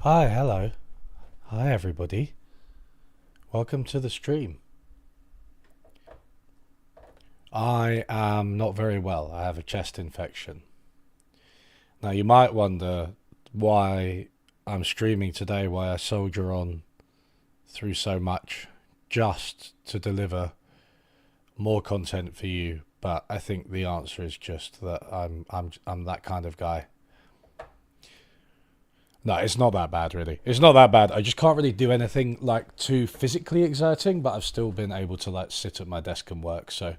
Hi, hello. Hi, everybody. Welcome to the stream. I am not very well. I have a chest infection. Now, you might wonder why I'm streaming today, why I soldier on through so much just to deliver more content for you. But I think the answer is just that I'm that kind of guy. No, it's not that bad, really. It's not that bad. I just can't really do anything like too physically exerting, but I've still been able to like sit at my desk and work. So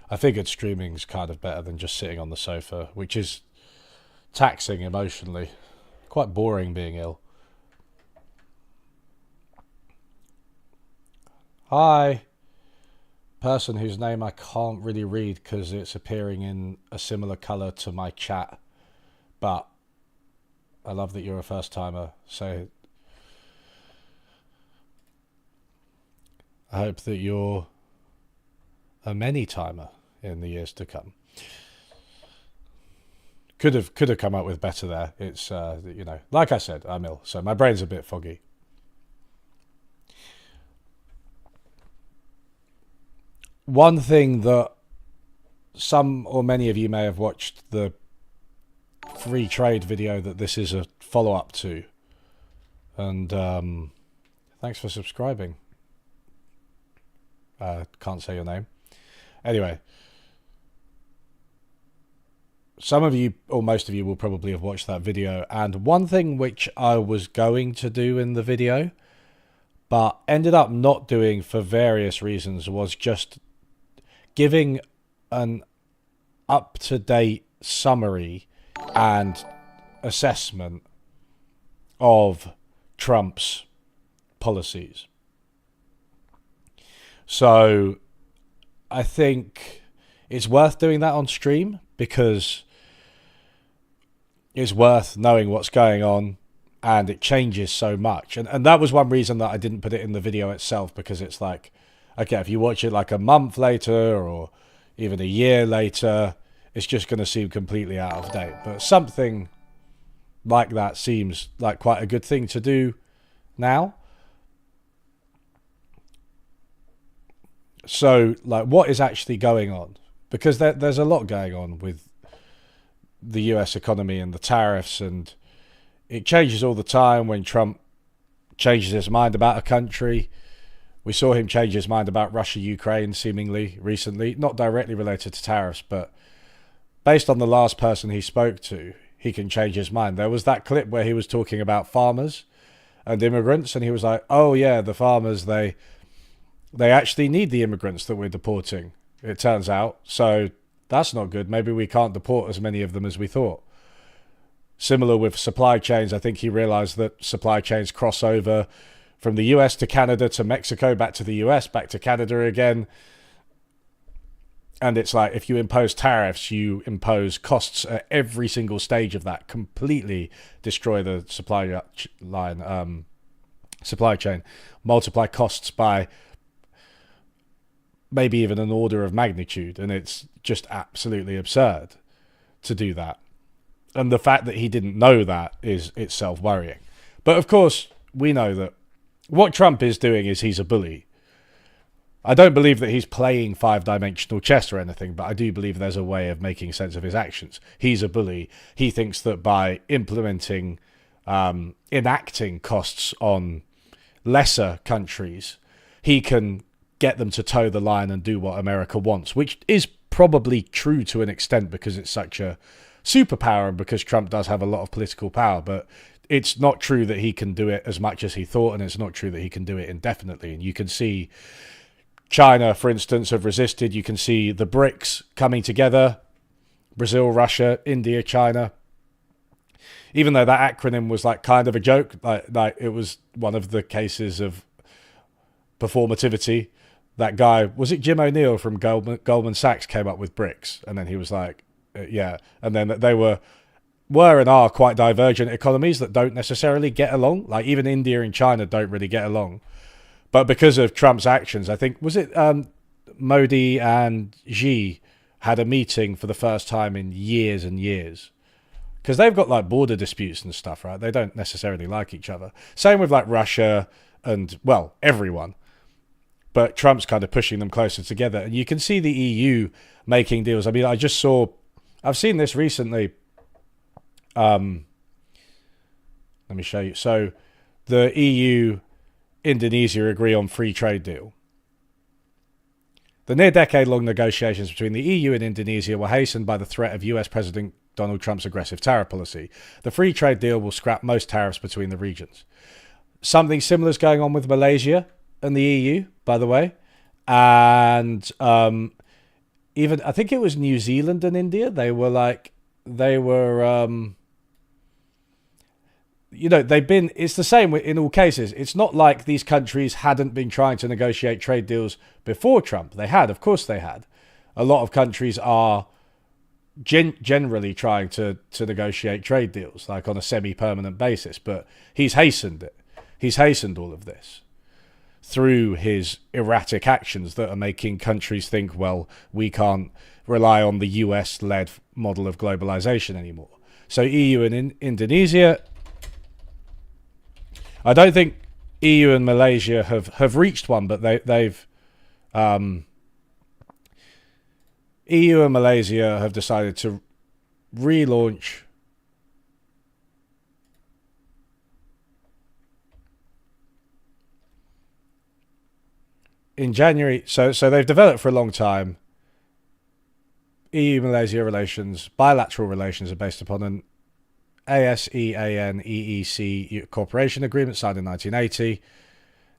I figured streaming's kind of better than just sitting on the sofa, which is taxing emotionally. Quite boring being ill. Hi, person whose name I can't really read because it's appearing in a similar color to my chat, but I love that you're a first timer. So I hope that you're a many timer in the years to come. Could have come up with better there. It's like I said, I'm ill, so my brain's a bit foggy. One thing that some or many of you may have watched the free trade video that this is a follow-up to, and thanks for subscribing. Can't say your name. Anyway, some of you or most of you will probably have watched that video, and one thing which I was going to do in the video but ended up not doing for various reasons was just giving an up-to-date summary and assessment of Trump's policies. So I think it's worth doing that on stream because it's worth knowing what's going on and it changes so much. And that was one reason that I didn't put it in the video itself, because it's like, okay, if you watch it like a month later or even a year later, it's just going to seem completely out of date. But something like that seems like quite a good thing to do now. So, like, what is actually going on? Because there's a lot going on with the US economy and the tariffs, and it changes all the time. When Trump changes his mind about a country, we saw him change his mind about Russia, Ukraine, seemingly recently, not directly related to tariffs, but based on the last person he spoke to, he can change his mind. There was that clip where he was talking about farmers and immigrants, and he was like, oh yeah, the farmers, they actually need the immigrants that we're deporting, it turns out. So that's not good. Maybe we can't deport as many of them as we thought. Similar with supply chains. I think he realized that supply chains cross over from the US to Canada to Mexico, back to the US, back to Canada again. And it's like, if you impose tariffs, you impose costs at every single stage of that, completely destroy the supply chain, multiply costs by maybe even an order of magnitude. And it's just absolutely absurd to do that. And the fact that he didn't know that is itself worrying. But of course, we know that what Trump is doing is he's a bully. I don't believe that he's playing five-dimensional chess or anything, but I do believe there's a way of making sense of his actions. He's a bully. He thinks that by enacting costs on lesser countries, he can get them to toe the line and do what America wants, which is probably true to an extent because it's such a superpower and because Trump does have a lot of political power. But it's not true that he can do it as much as he thought, and it's not true that he can do it indefinitely. And you can see China, for instance, have resisted. You can see the BRICS coming together: Brazil, Russia, India, China. Even though that acronym was like kind of a joke, like it was one of the cases of performativity. That guy, was it Jim O'Neill from Goldman Sachs, came up with BRICS, and then he was like, yeah. And then they were and are quite divergent economies that don't necessarily get along. Like even India and China don't really get along. But because of Trump's actions, I think, was it Modi and Xi had a meeting for the first time in years and years. because they've got like border disputes and stuff, right? They don't necessarily like each other. Same with like Russia and, well, everyone. But Trump's kind of pushing them closer together. And you can see the EU making deals. I mean, I've seen this recently. Let me show you. So the EU, Indonesia agree on free trade deal. The near decade-long negotiations between the EU and Indonesia were hastened by the threat of US President Donald Trump's aggressive tariff policy. The free trade deal will scrap most tariffs between the regions. Something similar is going on with Malaysia and the EU, by the way. And even, I think it was New Zealand and India. It's the same in all cases. It's not like these countries hadn't been trying to negotiate trade deals before Trump. They had, of course they had. A lot of countries are generally trying to negotiate trade deals, like on a semi-permanent basis, but he's hastened it. He's hastened all of this through his erratic actions that are making countries think, well, we can't rely on the US-led model of globalization anymore. So EU and Indonesia, I don't think EU and Malaysia have reached one, but they've EU and Malaysia have decided to relaunch in January. So they've developed for a long time. EU-Malaysia relations, bilateral relations, are based upon an ASEAN EEC cooperation agreement signed in 1980.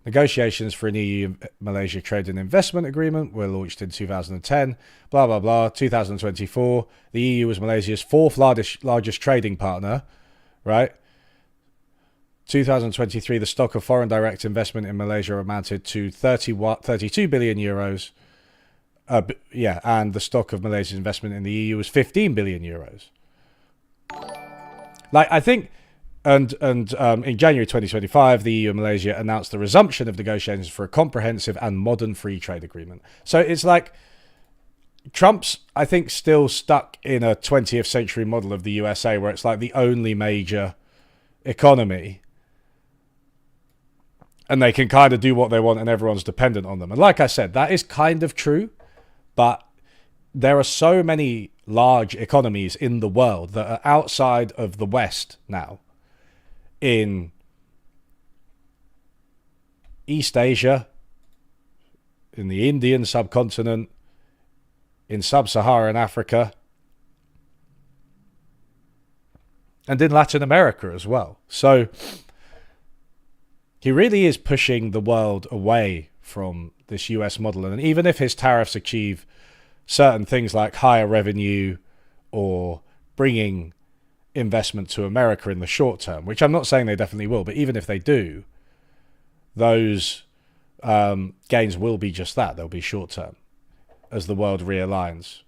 Negotiations for an EU-Malaysia trade and investment agreement were launched in 2010. Blah, blah, blah. 2024. The EU was Malaysia's fourth largest trading partner, right? 2023, the stock of foreign direct investment in Malaysia amounted to 32 billion euros. And the stock of Malaysia's investment in the EU was 15 billion euros. Like, I think, and in January 2025, the EU and Malaysia announced the resumption of negotiations for a comprehensive and modern free trade agreement. So it's like Trump's, I think, still stuck in a 20th century model of the USA where it's like the only major economy and they can kind of do what they want and everyone's dependent on them. And like I said, that is kind of true, but there are so many large economies in the world that are outside of the West now, in East Asia, in the Indian subcontinent, in sub-Saharan Africa, and in Latin America as well. So he really is pushing the world away from this US model. And even if his tariffs achieve certain things like higher revenue or bringing investment to America in the short term, which I'm not saying they definitely will, but even if they do, those gains will be just that. They'll be short term as the world realigns.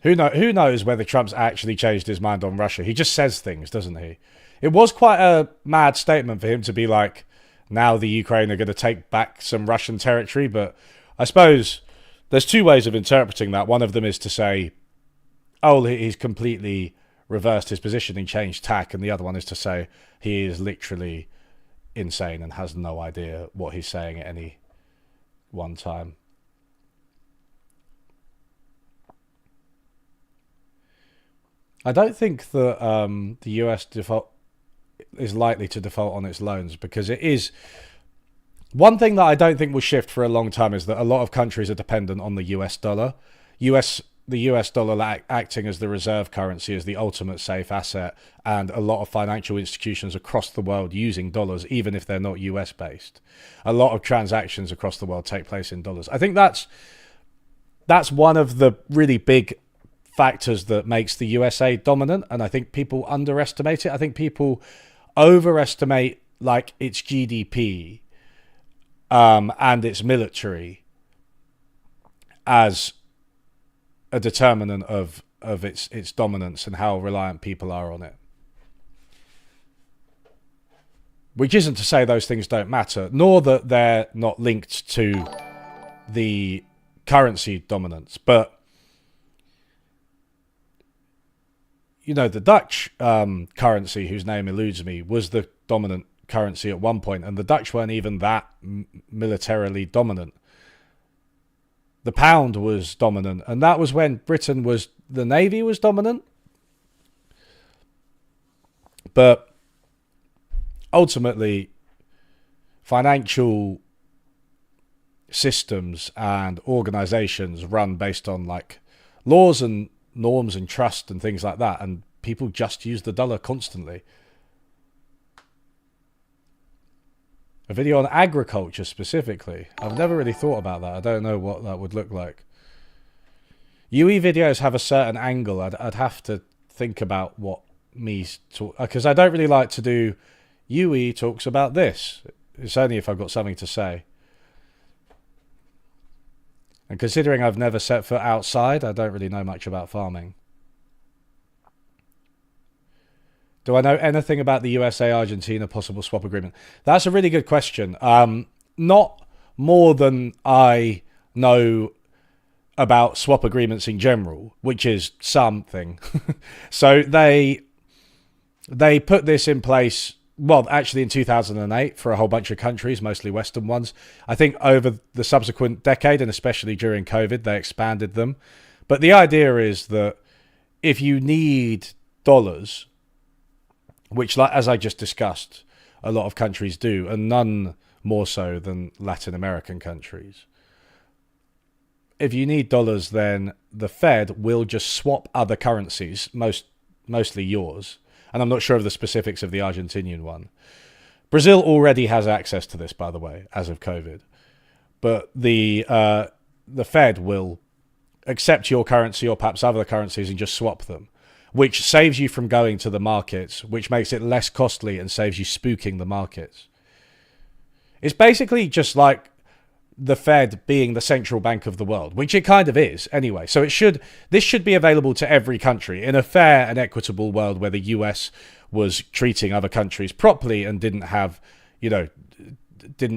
Who knows whether Trump's actually changed his mind on Russia? He just says things, doesn't he? It was quite a mad statement for him to be like, now the Ukraine are going to take back some Russian territory. But I suppose there's two ways of interpreting that. One of them is to say, oh, he's completely reversed his position and changed tack. And the other one is to say he is literally insane and has no idea what he's saying at any one time. I don't think that the US is likely to default on its loans, because it is one thing that I don't think will shift for a long time is that a lot of countries are dependent on the US dollar. The US dollar acting as the reserve currency is the ultimate safe asset, and a lot of financial institutions across the world using dollars, even if they're not US based. A lot of transactions across the world take place in dollars. I think that's one of the really big factors that makes the USA dominant, and I think people underestimate it. I think people overestimate like its GDP and its military as a determinant of its dominance and how reliant people are on it. Which isn't to say those things don't matter, nor that they're not linked to the currency dominance. But, you know, the Dutch currency, whose name eludes me, was the dominant currency at one point, and the Dutch weren't even that militarily dominant. The pound was dominant, and that was when the Navy was dominant. But ultimately, financial systems and organizations run based on like laws and norms and trust and things like that, and people just use the dollar constantly. A video on agriculture specifically. I've never really thought about that. I don't know what that would look like. UE videos have a certain angle. I'd have to think about what me talk, because I don't really like to do UE talks about this. It's only if I've got something to say. And considering I've never set foot outside, I don't really know much about farming. Do I know anything about the USA-Argentina possible swap agreement? That's a really good question. Not more than I know about swap agreements in general, which is something. So they put this in place, well, actually in 2008 for a whole bunch of countries, mostly Western ones. I think over the subsequent decade, and especially during COVID, they expanded them. But the idea is that if you need dollars, which, like, as I just discussed, a lot of countries do, and none more so than Latin American countries. If you need dollars, then the Fed will just swap other currencies, mostly yours. And I'm not sure of the specifics of the Argentinian one. Brazil already has access to this, by the way, as of COVID. But the Fed will accept your currency or perhaps other currencies and just swap them, which saves you from going to the markets, which makes it less costly and saves you spooking the markets. It's basically just like the Fed being the central bank of the world, which it kind of is anyway. So this should be available to every country in a fair and equitable world where the US was treating other countries properly and didn't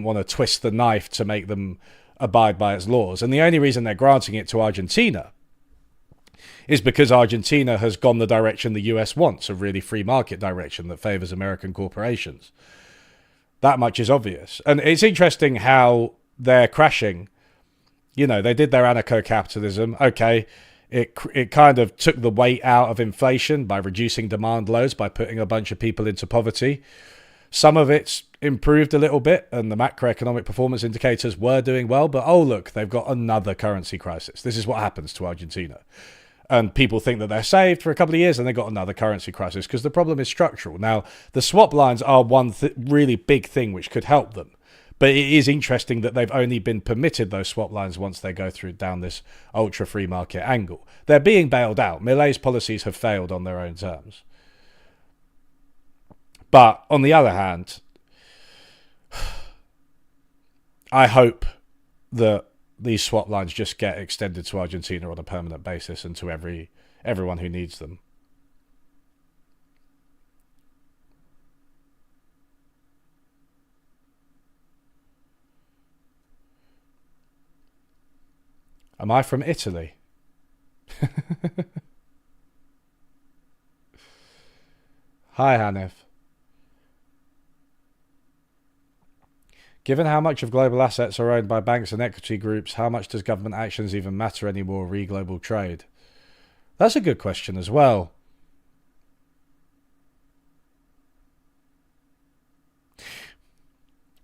want to twist the knife to make them abide by its laws. And the only reason they're granting it to Argentina is because Argentina has gone the direction the US wants, a really free market direction that favors American corporations. That much is obvious. And it's interesting how they're crashing. You know, they did their anarcho-capitalism. Okay, it kind of took the weight out of inflation by reducing demand loads, by putting a bunch of people into poverty. Some of it's improved a little bit, and the macroeconomic performance indicators were doing well, but oh look, they've got another currency crisis. This is what happens to Argentina. And people think that they're saved for a couple of years and they got another currency crisis because the problem is structural. Now, the swap lines are one really big thing which could help them. But it is interesting that they've only been permitted those swap lines once they go down this ultra-free market angle. They're being bailed out. Milei's policies have failed on their own terms. But on the other hand, I hope that these swap lines just get extended to Argentina on a permanent basis and to everyone who needs them. Am I from Italy? Hi, Hanif. Given how much of global assets are owned by banks and equity groups, how much does government actions even matter anymore re global trade? That's a good question as well.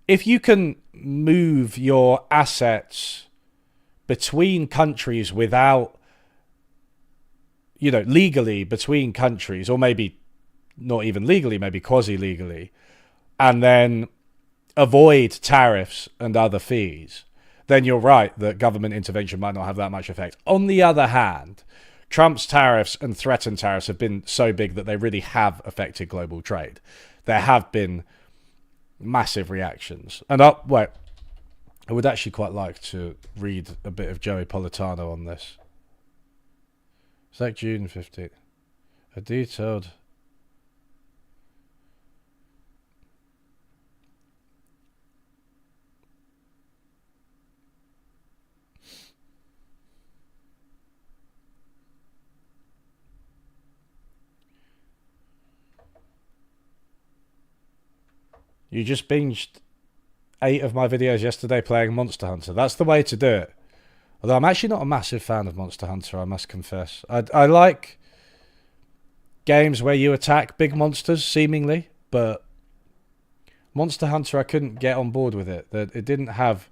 If you can move your assets between countries without, legally between countries, or maybe not even legally, maybe quasi-legally, and then avoid tariffs and other fees, then you're right that government intervention might not have that much effect. On the other hand, Trump's tariffs and threatened tariffs have been so big that they really have affected global trade. There have been massive reactions. And I would actually quite like to read a bit of Joey Politano on this. It's like June 15th. A detailed... You just binged 8 of my videos yesterday playing Monster Hunter. That's the way to do it. Although I'm actually not a massive fan of Monster Hunter, I must confess. I like games where you attack big monsters, seemingly, but Monster Hunter, I couldn't get on board with it. That it didn't have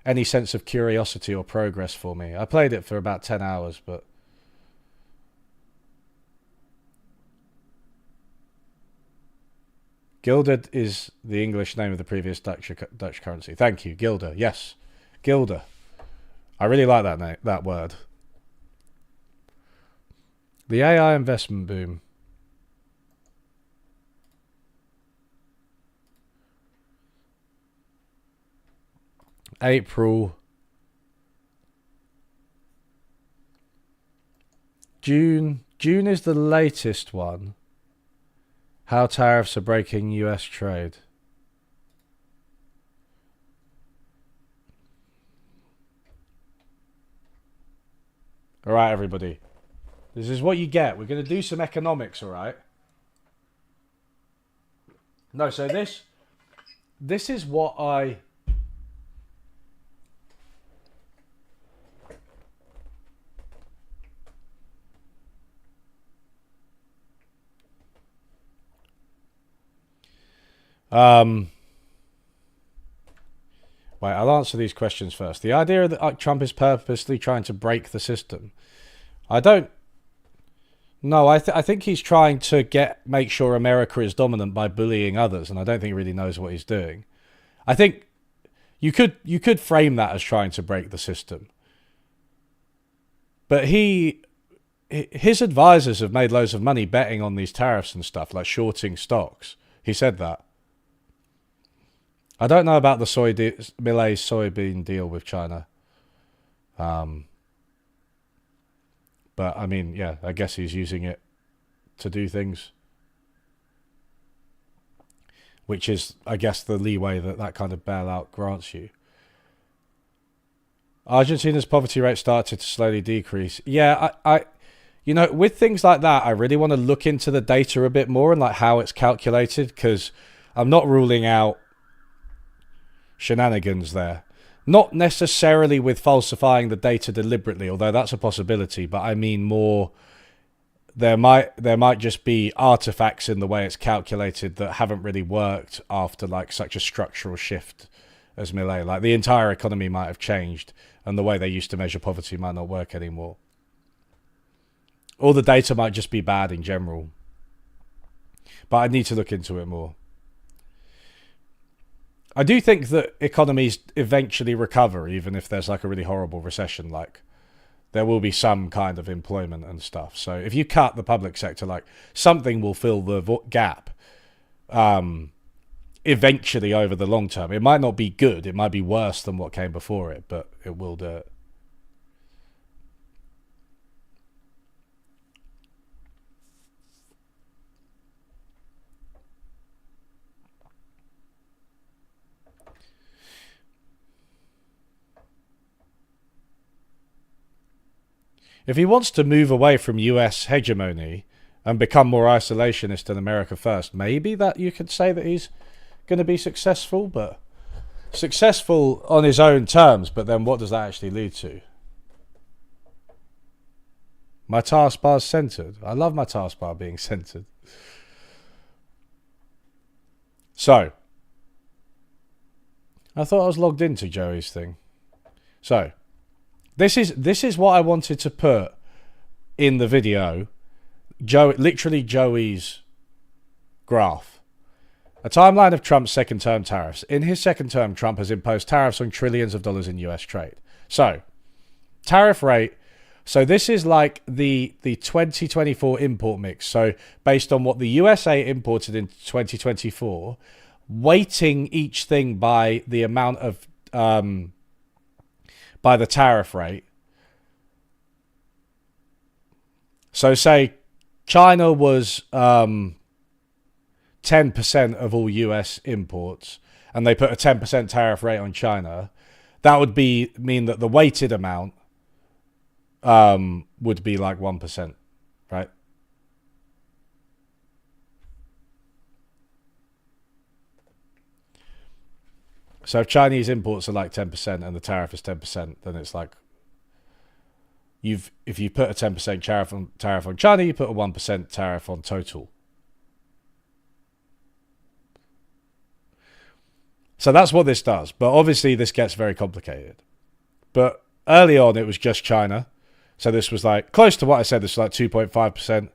any sense of curiosity or progress for me. I played it for about 10 hours, but... Gilder is the English name of the previous Dutch currency. Thank you, Gilder. Yes, Gilder. I really like that name, that word. The AI investment boom. April. June. June is the latest one. How tariffs are breaking US trade. All right, everybody. This is what you get. We're going to do some economics, all right? No, so this is what I... Wait, I'll answer these questions first. The idea that Trump is purposely trying to break the system. I don't... No, I think he's trying to make sure America is dominant by bullying others, and I don't think he really knows what he's doing. I think you could frame that as trying to break the system. But his advisors have made loads of money betting on these tariffs and stuff, like shorting stocks. He said that. I don't know about the Milei soybean deal with China. But, I mean, yeah, I guess he's using it to do things. Which is, I guess, the leeway that kind of bailout grants you. Argentina's poverty rate started to slowly decrease. Yeah, I you know, with things like that, I really want to look into the data a bit more and like how it's calculated, because I'm not ruling out shenanigans there. Not necessarily with falsifying the data deliberately, although that's a possibility, but I mean more there might just be artifacts in the way it's calculated that haven't really worked after like such a structural shift as Milei. Like the entire economy might have changed and the way they used to measure poverty might not work anymore. Or the data might just be bad in general. But I need to look into it more. I do think that economies eventually recover, even if there's like a really horrible recession. Like there will be some kind of employment and stuff. So if you cut the public sector, like something will fill the gap eventually over the long term. It might not be good. It might be worse than what came before it, but it will do it. If he wants to move away from US hegemony and become more isolationist than America first, maybe that you could say that he's going to be successful, but successful on his own terms, but then what does that actually lead to? My taskbar's centered. I love my taskbar being centered. So, I thought I was logged into Joey's thing. So, this is what I wanted to put in the video. Literally Joey's graph. A timeline of Trump's second term tariffs. In his second term, Trump has imposed tariffs on trillions of dollars in US trade. So, tariff rate. So this is like the 2024 import mix. So based on what the USA imported in 2024, weighting each thing by the amount of by the tariff rate. So say China was 10% of all US imports, and they put a 10% tariff rate on China, that would mean that the weighted amount would be like 1%, right? So if Chinese imports are like 10% and the tariff is 10%, then it's like if you put a 10% tariff on China, you put a 1% tariff on total. So that's what this does. But obviously this gets very complicated. But early on it was just China. So this was like close to what I said. This was like 2.5%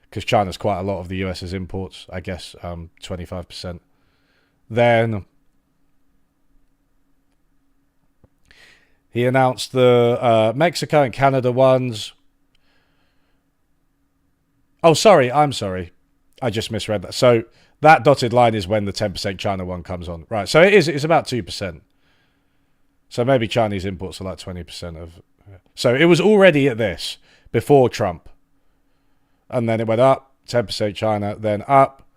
because China's quite a lot of the US's imports. I guess 25%. Then he announced the Mexico and Canada ones. Oh, sorry. I'm sorry. I just misread that. So that dotted line is when the 10% China one comes on. Right. So it's about 2%. So maybe Chinese imports are like 20% of. So it was already at this before Trump. And then it went up, 10% China, then up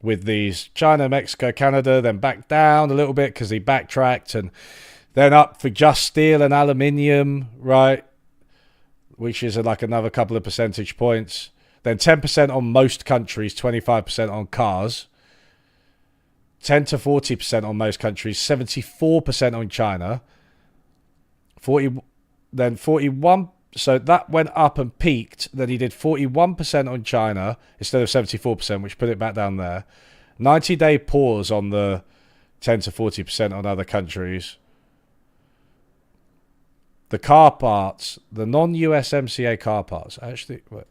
with these China, Mexico, Canada, then back down a little bit because he backtracked, and then up for just steel and aluminium, right? Which is like another couple of percentage points. Then 10% on most countries, 25% on cars. 10 to 40% on most countries, 74% on China. 41. So that went up and peaked. Then he did 41% on China instead of 74%, which put it back down there. 90-day pause on the 10 to 40% on other countries. The car parts, the non-USMCA car parts, actually, wait.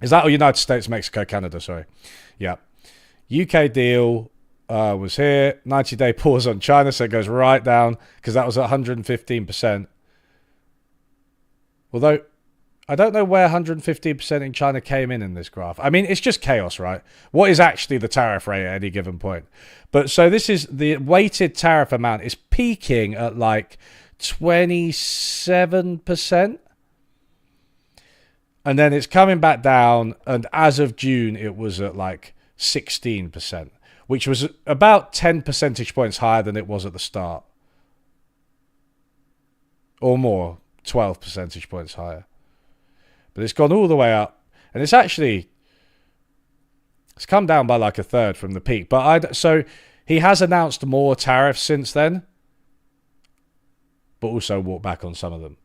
Is that United States, Mexico, Canada? Sorry. Yeah. UK deal was here. 90-day pause on China, so it goes right down because that was at 115%. Although, I don't know where 115% in China came in this graph. I mean, it's just chaos, right? What is actually the tariff rate at any given point? But so this is the weighted tariff amount is peaking at like 27%. And then it's coming back down. And as of June, it was at like 16%, which was about 10 percentage points higher than it was at the start. Or more. 12 percentage points higher. But it's gone all the way up. And it's come down by like a third from the peak. But so he has announced more tariffs since then. But also walked back on some of them.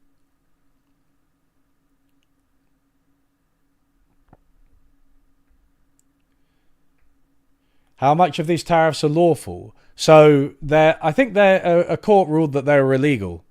How much of these tariffs are lawful? So I think a court ruled that they were illegal.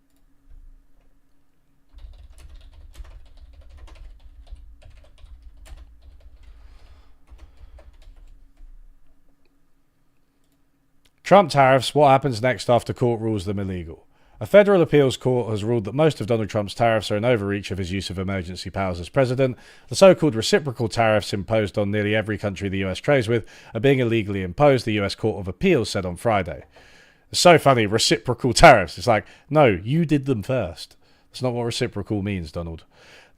Trump tariffs, what happens next after court rules them illegal? A federal appeals court has ruled that most of Donald Trump's tariffs are an overreach of his use of emergency powers as president. The so-called reciprocal tariffs imposed on nearly every country the US trades with are being illegally imposed, the US Court of Appeals said on Friday. It's so funny, reciprocal tariffs. It's like, no, you did them first. That's not what reciprocal means, Donald.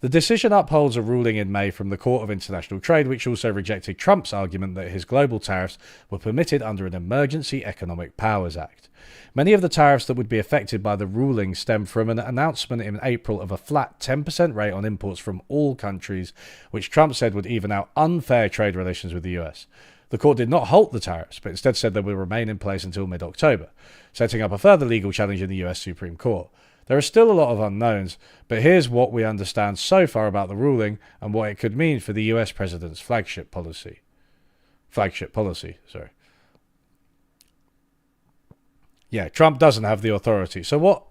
The decision upholds a ruling in May from the Court of International Trade, which also rejected Trump's argument that his global tariffs were permitted under an Emergency Economic Powers Act. Many of the tariffs that would be affected by the ruling stem from an announcement in April of a flat 10% rate on imports from all countries, which Trump said would even out unfair trade relations with the US. The court did not halt the tariffs, but instead said they will remain in place until mid-October, setting up a further legal challenge in the US Supreme Court. There are still a lot of unknowns, but here's what we understand so far about the ruling and what it could mean for the US president's flagship policy. Yeah, Trump doesn't have the authority. So what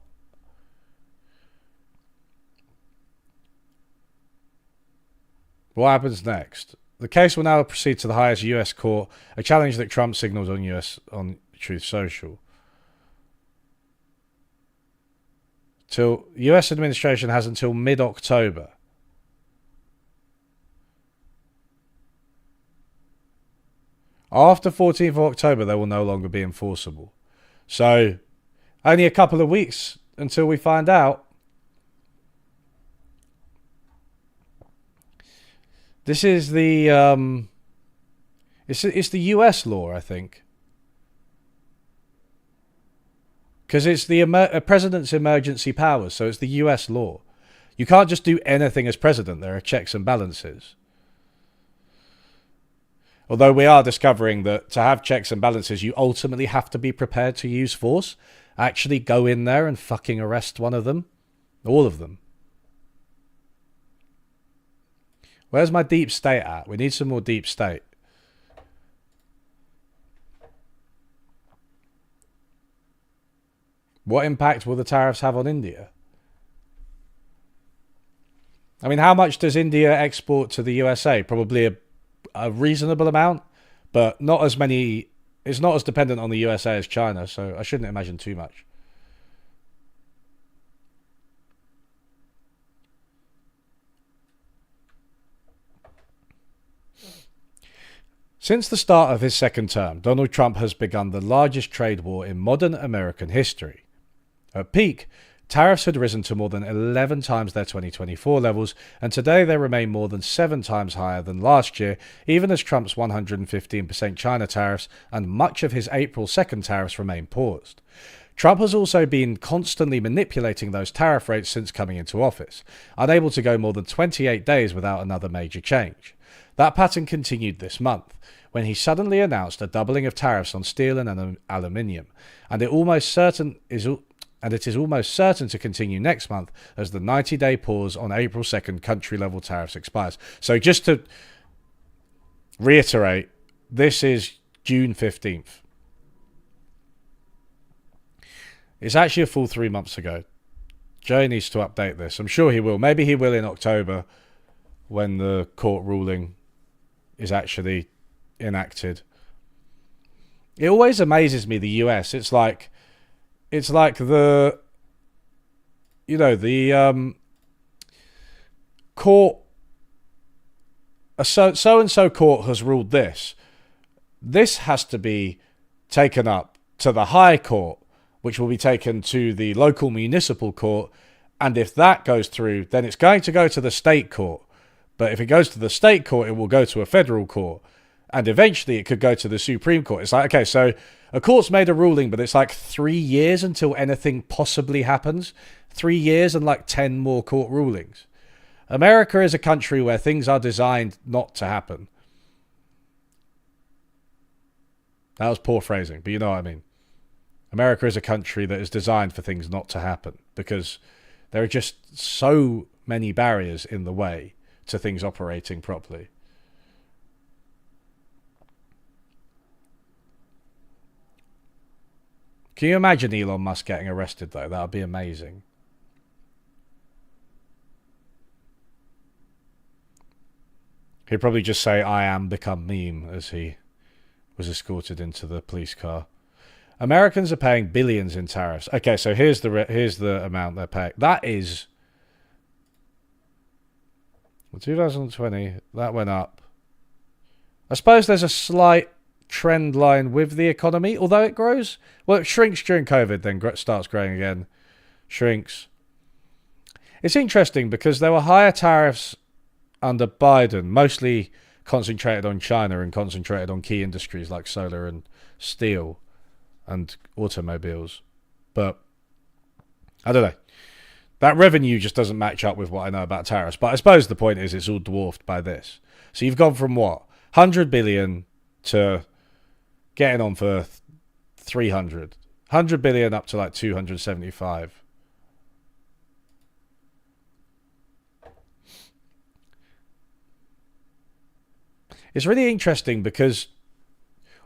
happens next? The case will now proceed to the highest US court, a challenge that Trump signaled on Truth Social. US administration has until mid-October. After 14th of October, they will no longer be enforceable. So, only a couple of weeks until we find out. This is the it's the US law, I think, because it's the president's emergency powers, so it's the US law. You can't just do anything as president. There are checks and balances. Although we are discovering that to have checks and balances, you ultimately have to be prepared to use force. Actually go in there and fucking arrest one of them. All of them. Where's my deep state at? We need some more deep state. What impact will the tariffs have on India? I mean, how much does India export to the USA? Probably a reasonable amount, but not as many. It's not as dependent on the USA as China, so I shouldn't imagine too much. Since the start of his second term, Donald Trump has begun the largest trade war in modern American history. At peak, tariffs had risen to more than 11 times their 2024 levels, and today they remain more than 7 times higher than last year, even as Trump's 115% China tariffs and much of his April 2nd tariffs remain paused. Trump has also been constantly manipulating those tariff rates since coming into office, unable to go more than 28 days without another major change. That pattern continued this month, when he suddenly announced a doubling of tariffs on steel and aluminium, and it is almost certain to continue next month as the 90-day pause on April 2nd country-level tariffs expires. So just to reiterate, this is June 15th. It's actually a full 3 months ago. Joe needs to update this. I'm sure he will. Maybe he will in October when the court ruling is actually enacted. It always amazes me, the US. It's like the, the court, a so-and-so court has ruled this. This has to be taken up to the High Court, which will be taken to the local municipal court. And if that goes through, then it's going to go to the state court. But if it goes to the state court, it will go to a federal court. And eventually it could go to the Supreme Court. It's like, okay, so a court's made a ruling, but it's like 3 years until anything possibly happens. 3 years and like 10 more court rulings. America is a country where things are designed not to happen. That was poor phrasing, but you know what I mean. America is a country that is designed for things not to happen because there are just so many barriers in the way to things operating properly. Can you imagine Elon Musk getting arrested, though? That would be amazing. He'd probably just say, "I am," become meme as he was escorted into the police car. Americans are paying billions in tariffs. Okay, so here's the amount they're paying. That is... 2020, that went up. I suppose there's a slight trend line with the economy, although it grows. Well, it shrinks during COVID, then starts growing again. Shrinks. It's interesting because there were higher tariffs under Biden, mostly concentrated on China and concentrated on key industries like solar and steel and automobiles. But I don't know. That revenue just doesn't match up with what I know about tariffs. But I suppose the point is it's all dwarfed by this. So you've gone from what? 100 billion to getting on for 300. 100 billion up to like 275. It's really interesting because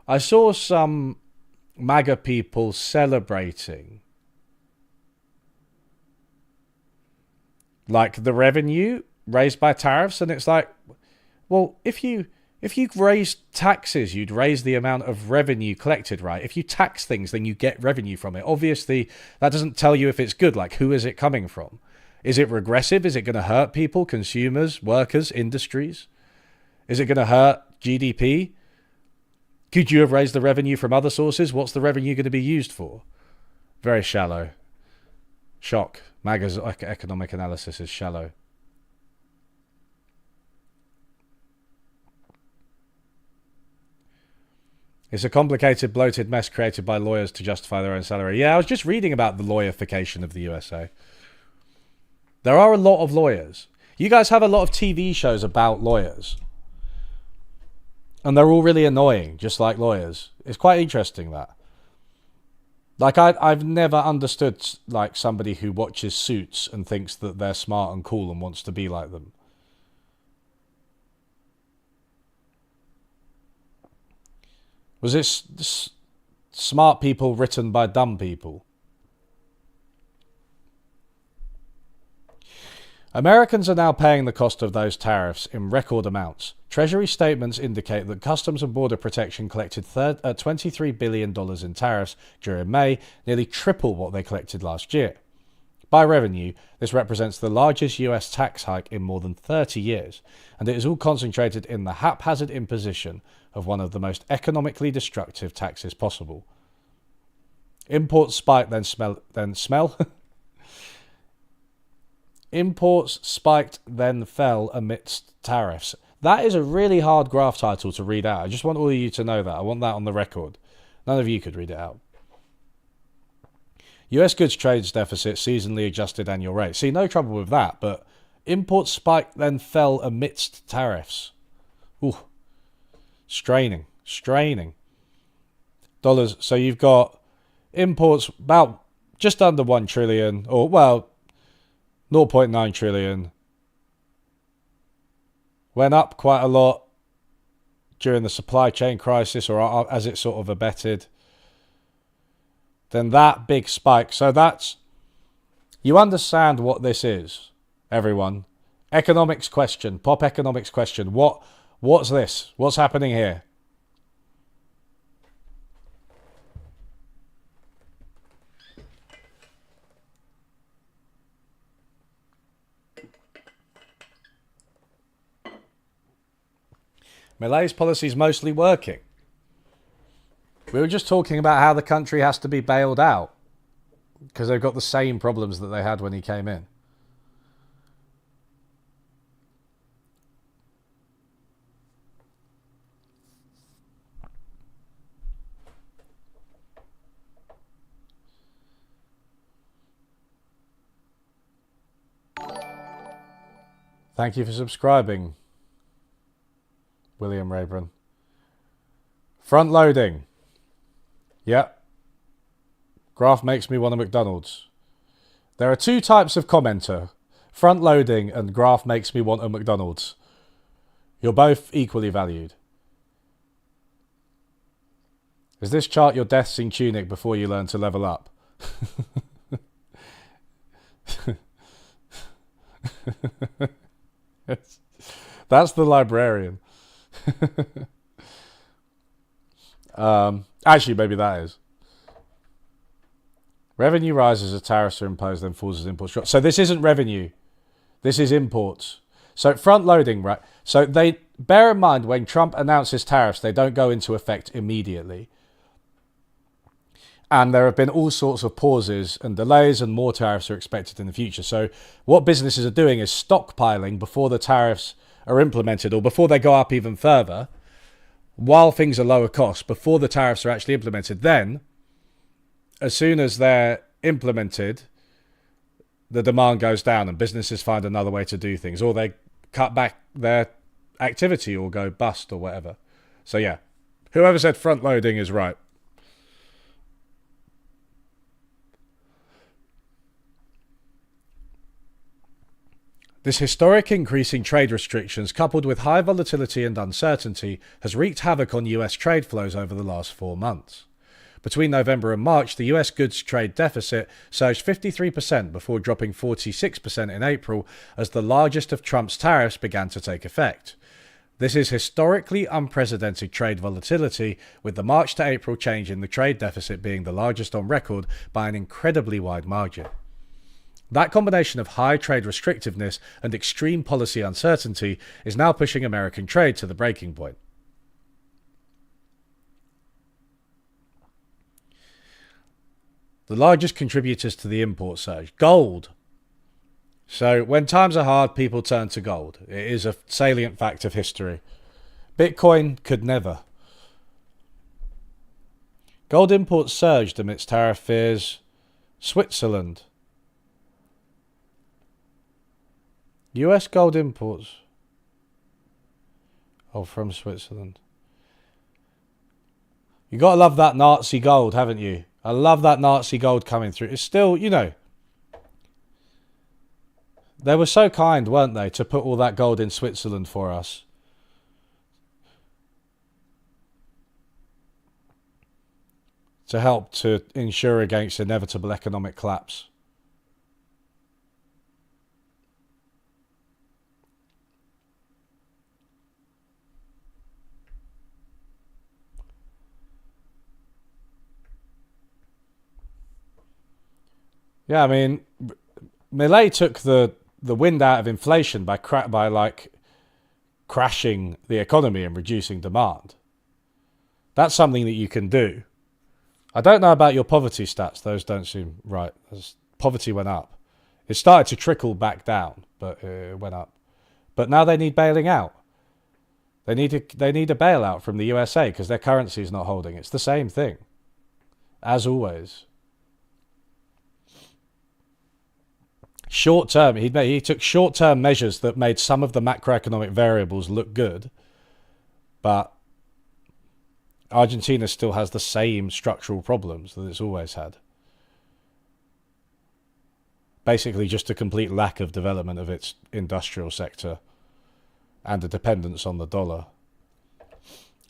I saw some MAGA people celebrating like the revenue raised by tariffs, and it's like, well, if you raised taxes, you'd raise the amount of revenue collected, right? If you tax things, then you get revenue from it. Obviously, that doesn't tell you if it's good. Like, who is it coming from? Is it regressive? Is it going to hurt people, consumers, workers, industries? Is it going to hurt GDP? Could you have raised the revenue from other sources? What's the revenue going to be used for? Very shallow. Shock. MAGA's economic analysis is shallow. It's a complicated, bloated mess created by lawyers to justify their own salary. Yeah, I was just reading about the lawyerification of the USA. There are a lot of lawyers. You guys have a lot of TV shows about lawyers. And they're all really annoying, just like lawyers. It's quite interesting, that. Like, I've never understood, like, somebody who watches Suits and thinks that they're smart and cool and wants to be like them. Was it smart people written by dumb people? Americans are now paying the cost of those tariffs in record amounts. Treasury statements indicate that Customs and Border Protection collected $23 billion in tariffs during May, nearly triple what they collected last year. By revenue, this represents the largest US tax hike in more than 30 years, and it is all concentrated in the haphazard imposition of one of the most economically destructive taxes possible. Imports spiked, then smell. Imports spiked, then fell amidst tariffs. That is a really hard graph title to read out. I just want all of you to know that. I want that on the record. None of you could read it out. US goods trade deficit, seasonally adjusted annual rate. See, no trouble with that, but imports spiked, then fell amidst tariffs. Ooh. Straining. Dollars. So you've got imports about just under 1 trillion, or, well, 0.9 trillion. Went up quite a lot during the supply chain crisis, or as it sort of abetted. Then that big spike. So that's... You understand what this is, everyone. Economics question. Pop economics question. What's this? What's happening here? Milei's policy is mostly working. We were just talking about how the country has to be bailed out because they've got the same problems that they had when he came in. Thank you for subscribing, William Rayburn. Front loading. Yep. Graph makes me want a McDonald's. There are two types of commenter. Front loading and graph makes me want a McDonald's. You're both equally valued. Is this chart your deaths in Tunic before you learn to level up? That's the librarian. Actually, maybe that is. Revenue rises as tariffs are imposed, then falls as imports drop. So this isn't revenue. This is imports. So front loading, right? So they bear in mind when Trump announces tariffs, they don't go into effect immediately. And there have been all sorts of pauses and delays, and more tariffs are expected in the future. So what businesses are doing is stockpiling before the tariffs are implemented, or before they go up even further, while things are lower cost, before the tariffs are actually implemented. Then, as soon as they're implemented, the demand goes down and businesses find another way to do things, or they cut back their activity or go bust or whatever. So yeah, whoever said front loading is right. This historic increase in trade restrictions, coupled with high volatility and uncertainty, has wreaked havoc on US trade flows over the last 4 months. Between November and March, the US goods trade deficit surged 53% before dropping 46% in April as the largest of Trump's tariffs began to take effect. This is historically unprecedented trade volatility, with the March to April change in the trade deficit being the largest on record by an incredibly wide margin. That combination of high trade restrictiveness and extreme policy uncertainty is now pushing American trade to the breaking point. The largest contributors to the import surge: gold. So when times are hard, people turn to gold. It is a salient fact of history. Bitcoin could never. Gold imports surged amidst tariff fears. Switzerland. US gold imports. Oh, from Switzerland. You got to love that Nazi gold, haven't you? I love that Nazi gold coming through. It's still, you know, they were so kind, weren't they, to put all that gold in Switzerland for us. To help to ensure against inevitable economic collapse. Yeah, I mean, Millet took the wind out of inflation by like crashing the economy and reducing demand. That's something that you can do. I don't know about your poverty stats. Those don't seem right. Poverty went up. It started to trickle back down, but it went up. But now they need bailing out. They need a bailout from the USA because their currency is not holding. It's the same thing, as always. Short term, he took short term measures that made some of the macroeconomic variables look good, but Argentina still has the same structural problems that it's always had. Basically, just a complete lack of development of its industrial sector and a dependence on the dollar.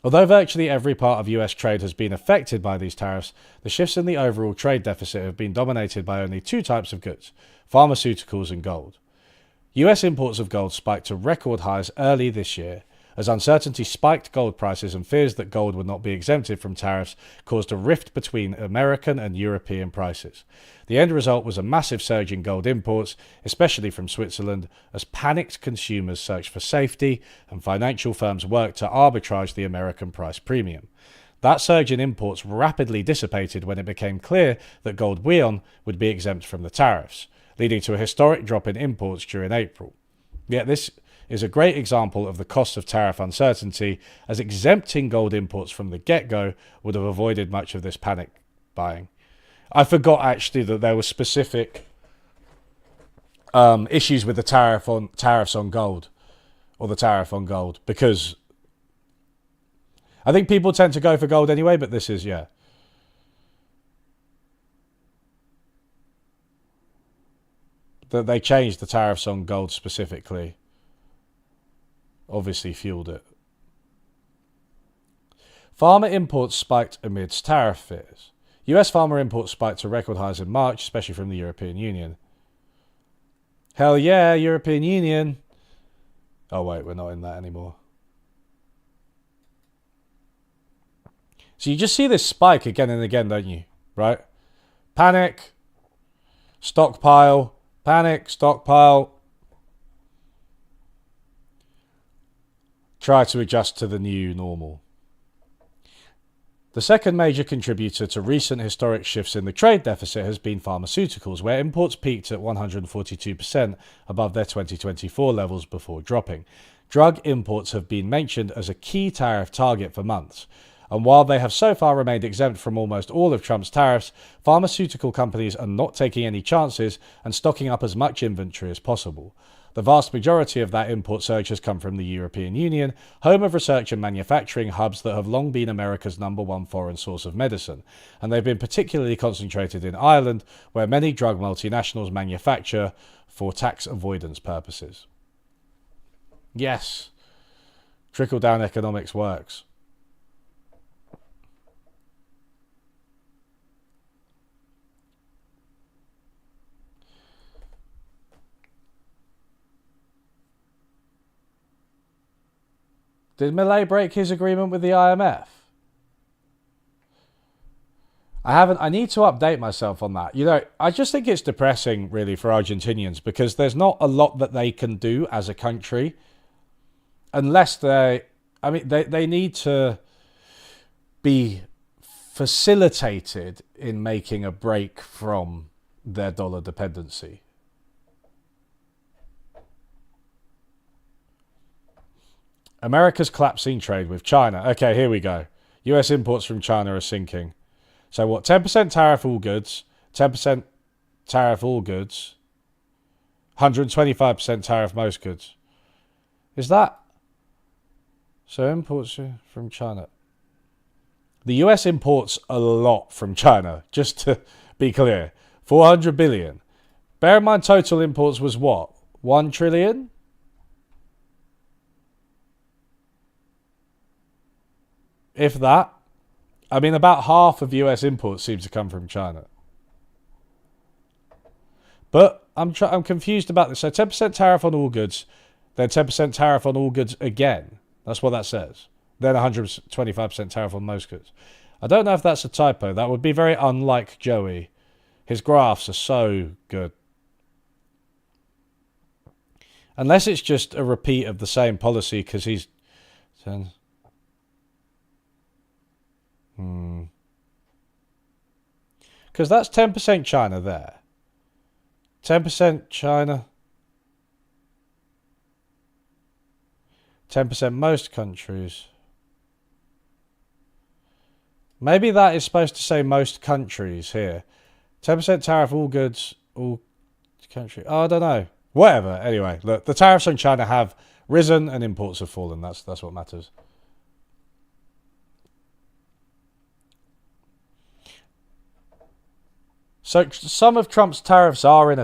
Although virtually every part of US trade has been affected by these tariffs, the shifts in the overall trade deficit have been dominated by only two types of goods: pharmaceuticals and gold. US imports of gold spiked to record highs early this year, as uncertainty spiked gold prices and fears that gold would not be exempted from tariffs caused a rift between American and European prices. The end result was a massive surge in gold imports, especially from Switzerland, as panicked consumers searched for safety and financial firms worked to arbitrage the American price premium. That surge in imports rapidly dissipated when it became clear that gold bullion would be exempt from the tariffs, leading to a historic drop in imports during April. Yet this is a great example of the cost of tariff uncertainty, as exempting gold imports from the get-go would have avoided much of this panic buying. I forgot actually that there were specific issues with the tariffs on gold, or the tariff on gold, because I think people tend to go for gold anyway, but this is, yeah. That they changed the tariffs on gold specifically. Obviously fueled it. Farmer imports spiked amidst tariff fears. US farmer imports spiked to record highs in March, especially from the European Union. Hell yeah, European Union. Oh wait, we're not in that anymore. So you just see this spike again and again, don't you? Right? Panic, stockpile, panic, stockpile. Try to adjust to the new normal. The second major contributor to recent historic shifts in the trade deficit has been pharmaceuticals, where imports peaked at 142% above their 2024 levels before dropping. Drug imports have been mentioned as a key tariff target for months, and while they have so far remained exempt from almost all of Trump's tariffs, pharmaceutical companies are not taking any chances and stocking up as much inventory as possible. The vast majority of that import surge has come from the European Union, home of research and manufacturing hubs that have long been America's #1 foreign source of medicine, and they've been particularly concentrated in Ireland, where many drug multinationals manufacture for tax avoidance purposes. Yes, trickle-down economics works. Did Millet break his agreement with the IMF? I need to update myself on that. You know, I just think it's depressing, really, for Argentinians, because there's not a lot that they can do as a country unless they need to be facilitated in making a break from their dollar dependency. America's collapsing trade with China. Okay, here we go. US imports from China are sinking. So what? 10% tariff all goods, 10% tariff all goods, 125% tariff most goods. Is that... So imports from China. The US imports a lot from China, just to be clear. 400 billion. Bear in mind total imports was what? 1 trillion? If that. I mean, about half of US imports seem to come from China. But I'm confused about this. So 10% tariff on all goods, then 10% tariff on all goods again. That's what that says. Then 125% tariff on most goods. I don't know if that's a typo. That would be very unlike Joey. His graphs are so good. Unless it's just a repeat of the same policy because he's... Because that's 10% China there. 10% China. 10% most countries. Maybe that is supposed to say most countries here. 10% tariff, all goods, all countries. Oh, I don't know. Whatever. Anyway, look, the tariffs on China have risen and imports have fallen. That's what matters. So some of Trump's tariffs are in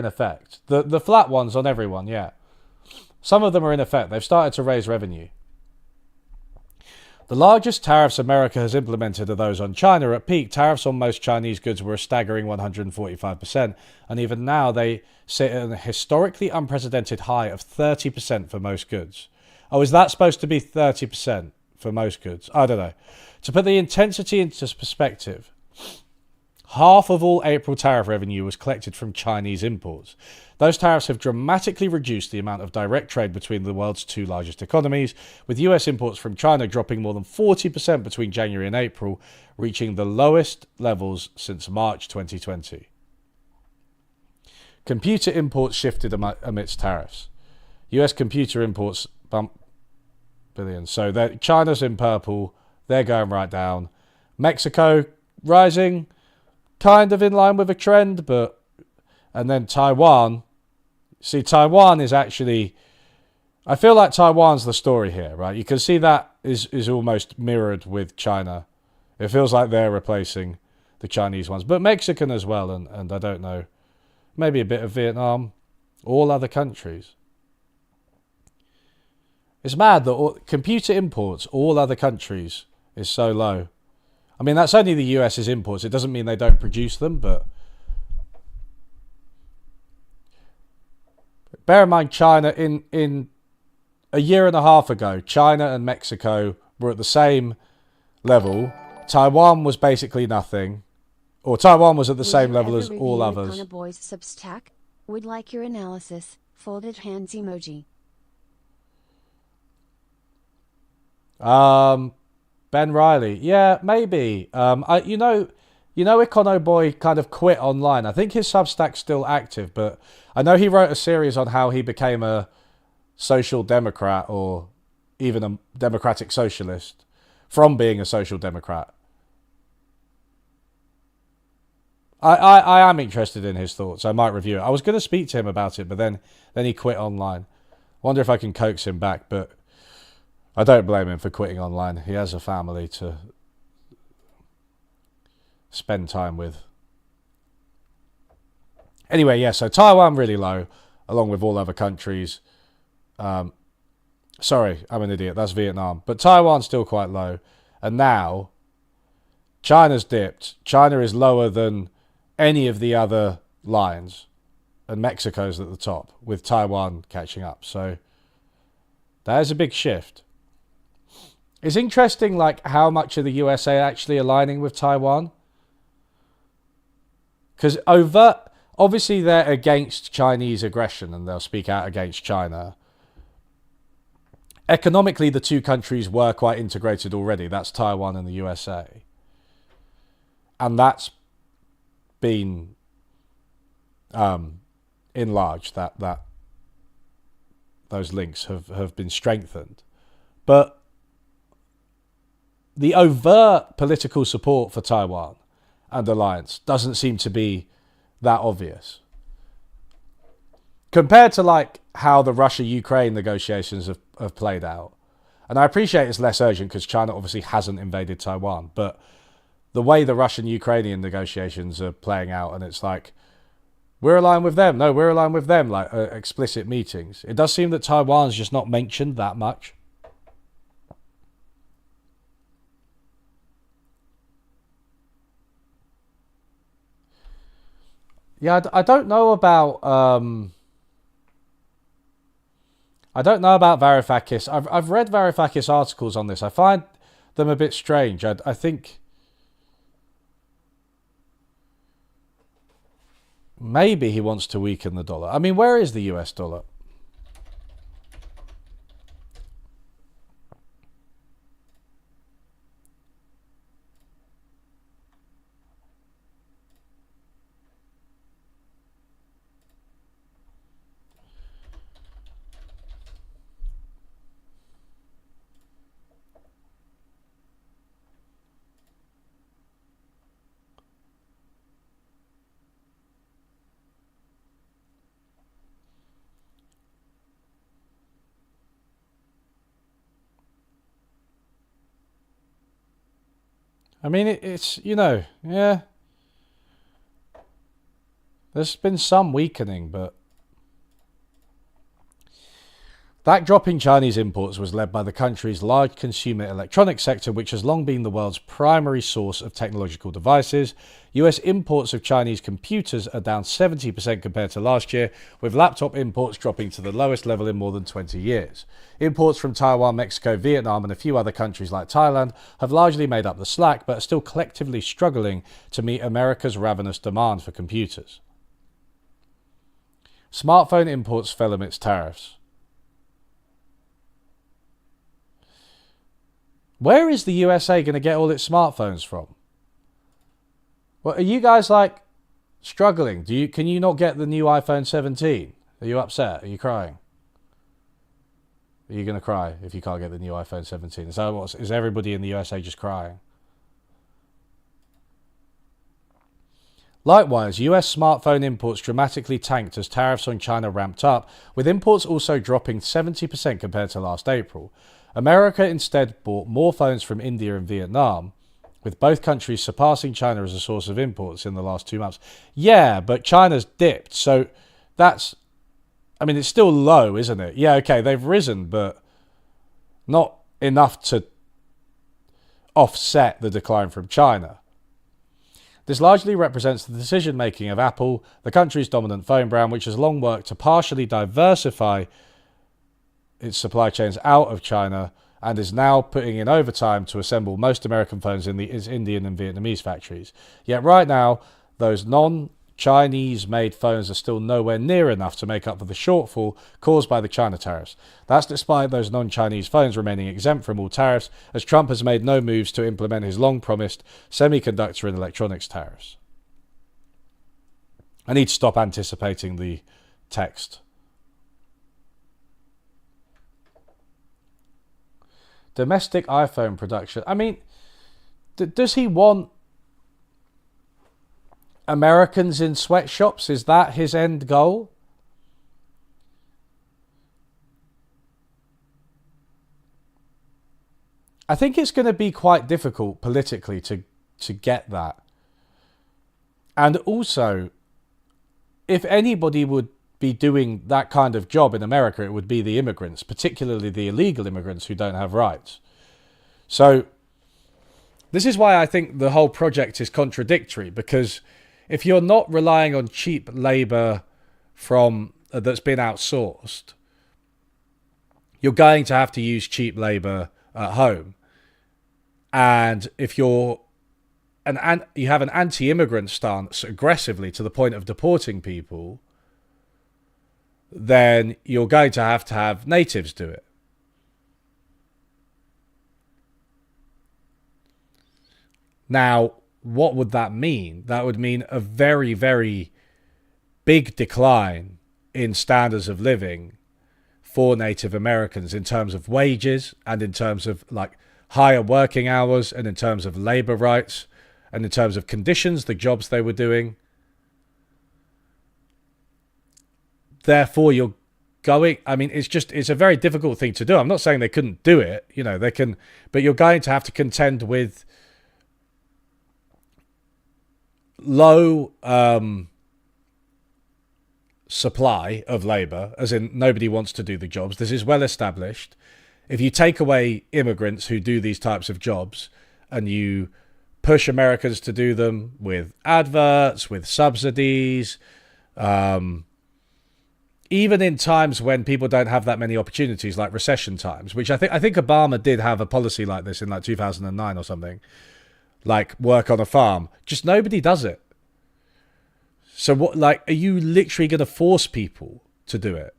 effect. The flat ones on everyone, yeah. Some of them are in effect. They've started to raise revenue. The largest tariffs America has implemented are those on China. At peak, tariffs on most Chinese goods were a staggering 145%, and even now they sit at a historically unprecedented high of 30% for most goods. Oh, is that supposed to be 30% for most goods? I don't know. To put the intensity into perspective, half of all April tariff revenue was collected from Chinese imports. Those tariffs have dramatically reduced the amount of direct trade between the world's two largest economies, with US imports from China dropping more than 40% between January and April, reaching the lowest levels since March 2020. Computer imports shifted amidst tariffs. US computer imports bumped billions. So China's in purple, they're going right down. Mexico rising, kind of in line with a trend, but... And then Taiwan. See, Taiwan is actually... I feel like Taiwan's the story here, right? You can see that is almost mirrored with China. It feels like they're replacing the Chinese ones. But Mexican as well, and I don't know. Maybe a bit of Vietnam. All other countries. It's mad that computer imports, all other countries, is so low. I mean, that's only the US's imports. It doesn't mean they don't produce them, but... Bear in mind, China, in a year and a half ago, China and Mexico were at the same level. Taiwan was basically nothing. Or Taiwan was at the same level as all others. Boys Substack? Would like your analysis. Folded hands emoji. Ben Riley. Yeah, maybe. You know, Econo Boy kind of quit online. I think his Substack's still active, but I know he wrote a series on how he became a social democrat or even a democratic socialist from being a social democrat. I am interested in his thoughts. I might review it. I was going to speak to him about it, but then he quit online. Wonder if I can coax him back, but I don't blame him for quitting online. He has a family to spend time with. Anyway, yeah, so Taiwan really low, along with all other countries. Sorry, I'm an idiot. That's Vietnam. But Taiwan's still quite low. And now, China's dipped. China is lower than any of the other lines. And Mexico's at the top, with Taiwan catching up. So, that is a big shift. It's interesting, like, how much of the USA actually aligning with Taiwan. Because obviously they're against Chinese aggression and they'll speak out against China. Economically, the two countries were quite integrated already. That's Taiwan and the USA. And that's been enlarged. That those links have been strengthened. But the overt political support for Taiwan and alliance doesn't seem to be that obvious. Compared to like how the Russia-Ukraine negotiations have played out. And I appreciate it's less urgent because China obviously hasn't invaded Taiwan. But the way the Russian-Ukrainian negotiations are playing out, and it's like, we're aligned with them. No, we're aligned with them, like explicit meetings. It does seem that Taiwan's just not mentioned that much. Yeah, I don't know about... I don't know about Varoufakis. I've read Varoufakis articles on this. I find them a bit strange. I think maybe he wants to weaken the dollar. I mean, where is the US dollar? I mean, it's, you know, yeah. There's been some weakening, but that drop in Chinese imports was led by the country's large consumer electronics sector, which has long been the world's primary source of technological devices. US imports of Chinese computers are down 70% compared to last year, with laptop imports dropping to the lowest level in more than 20 years. Imports from Taiwan, Mexico, Vietnam, and a few other countries like Thailand have largely made up the slack, but are still collectively struggling to meet America's ravenous demand for computers. Smartphone imports fell amidst tariffs. Where is the USA going to get all its smartphones from? Well, are you guys like struggling? Can you not get the new iPhone 17? Are you upset? Are you crying? Are you going to cry if you can't get the new iPhone 17? Is everybody in the USA just crying? Likewise, US smartphone imports dramatically tanked as tariffs on China ramped up, with imports also dropping 70% compared to last April. America instead bought more phones from India and Vietnam, with both countries surpassing China as a source of imports in the last 2 months. Yeah, but China's dipped, so that's... I mean, it's still low, isn't it? Yeah, okay, they've risen, but not enough to offset the decline from China. This largely represents the decision-making of Apple, the country's dominant phone brand, which has long worked to partially diversify its supply chains out of China and is now putting in overtime to assemble most American phones in its Indian and Vietnamese factories. Yet right now, those non-Chinese made phones are still nowhere near enough to make up for the shortfall caused by the China tariffs. That's despite those non-Chinese phones remaining exempt from all tariffs, as Trump has made no moves to implement his long-promised semiconductor and electronics tariffs. I need to stop anticipating the text. Domestic iPhone production. I mean, does he want Americans in sweatshops? Is that his end goal? I think it's going to be quite difficult politically to get that. And also, if anybody would be doing that kind of job in America, it would be the immigrants, particularly the illegal immigrants who don't have rights. So this is why I think the whole project is contradictory, because if you're not relying on cheap labor from that's been outsourced, you're going to have to use cheap labor at home. And if you have an anti-immigrant stance aggressively to the point of deporting people, then you're going to have natives do it. Now, what would that mean? That would mean a very, very big decline in standards of living for Native Americans in terms of wages and in terms of like higher working hours and in terms of labor rights and in terms of conditions, the jobs they were doing. Therefore, you're going, I mean, it's a very difficult thing to do. I'm not saying they couldn't do it, they can, but you're going to have to contend with low supply of labor, as in nobody wants to do the jobs. This is well established. If you take away immigrants who do these types of jobs and you push Americans to do them with adverts, with subsidies, even in times when people don't have that many opportunities, like recession times, which I think Obama did have a policy like this in like 2009 or something, like work on a farm. Just nobody does it. So what, like, are you literally going to force people to do it?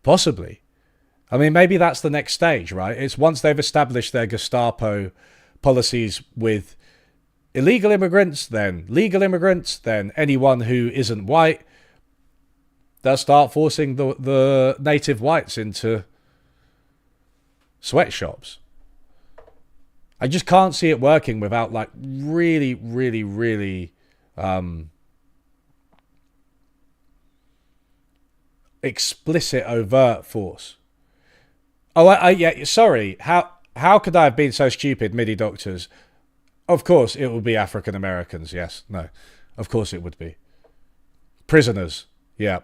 Possibly. I mean, maybe that's the next stage, right? It's once they've established their Gestapo policies with illegal immigrants, then legal immigrants, then anyone who isn't white, they'll start forcing the native whites into sweatshops. I just can't see it working without like really, really, really explicit, overt force. Oh, yeah, sorry. How could I have been so stupid, MIDI doctors? Of course it would be African Americans, yes. No. Of course it would be. Prisoners. Yeah.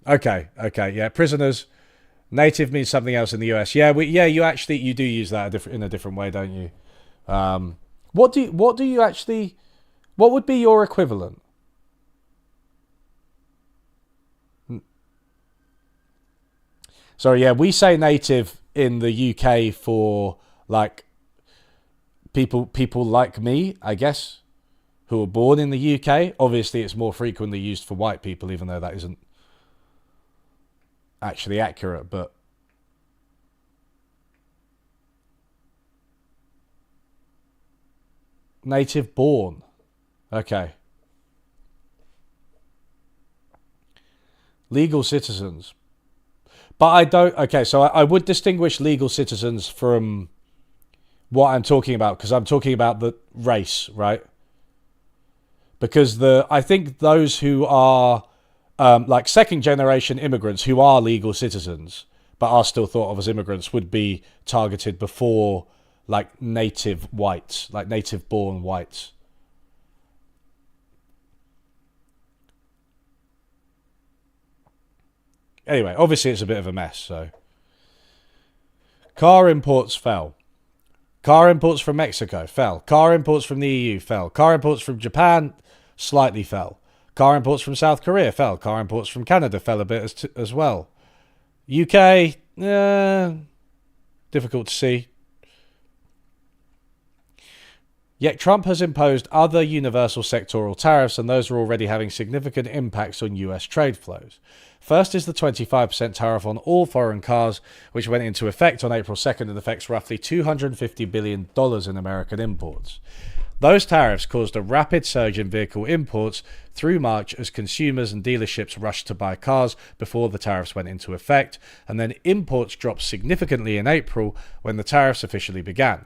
Okay, yeah. Prisoners. Native means something else in the US. Yeah, you do use that in a different way, don't you? What would be your equivalent? So yeah, we say native in the UK for like people like me, I guess, who were born in the UK. Obviously, it's more frequently used for white people, even though that isn't actually accurate. But native born. Okay. Legal citizens. But I don't... Okay, so I would distinguish legal citizens from what I'm talking about, because I'm talking about the race, right? Because I think those who are like second generation immigrants who are legal citizens but are still thought of as immigrants would be targeted before like native whites, like native born whites. Anyway, obviously it's a bit of a mess, so. Car imports fell. Car imports from Mexico fell. Car imports from the EU fell. Car imports from Japan slightly fell. Car imports from South Korea fell. Car imports from Canada fell a bit as well. UK, difficult to see. Yet Trump has imposed other universal sectoral tariffs, and those are already having significant impacts on US trade flows. First is the 25% tariff on all foreign cars, which went into effect on April 2nd and affects roughly $250 billion in American imports. Those tariffs caused a rapid surge in vehicle imports through March as consumers and dealerships rushed to buy cars before the tariffs went into effect, and then imports dropped significantly in April when the tariffs officially began.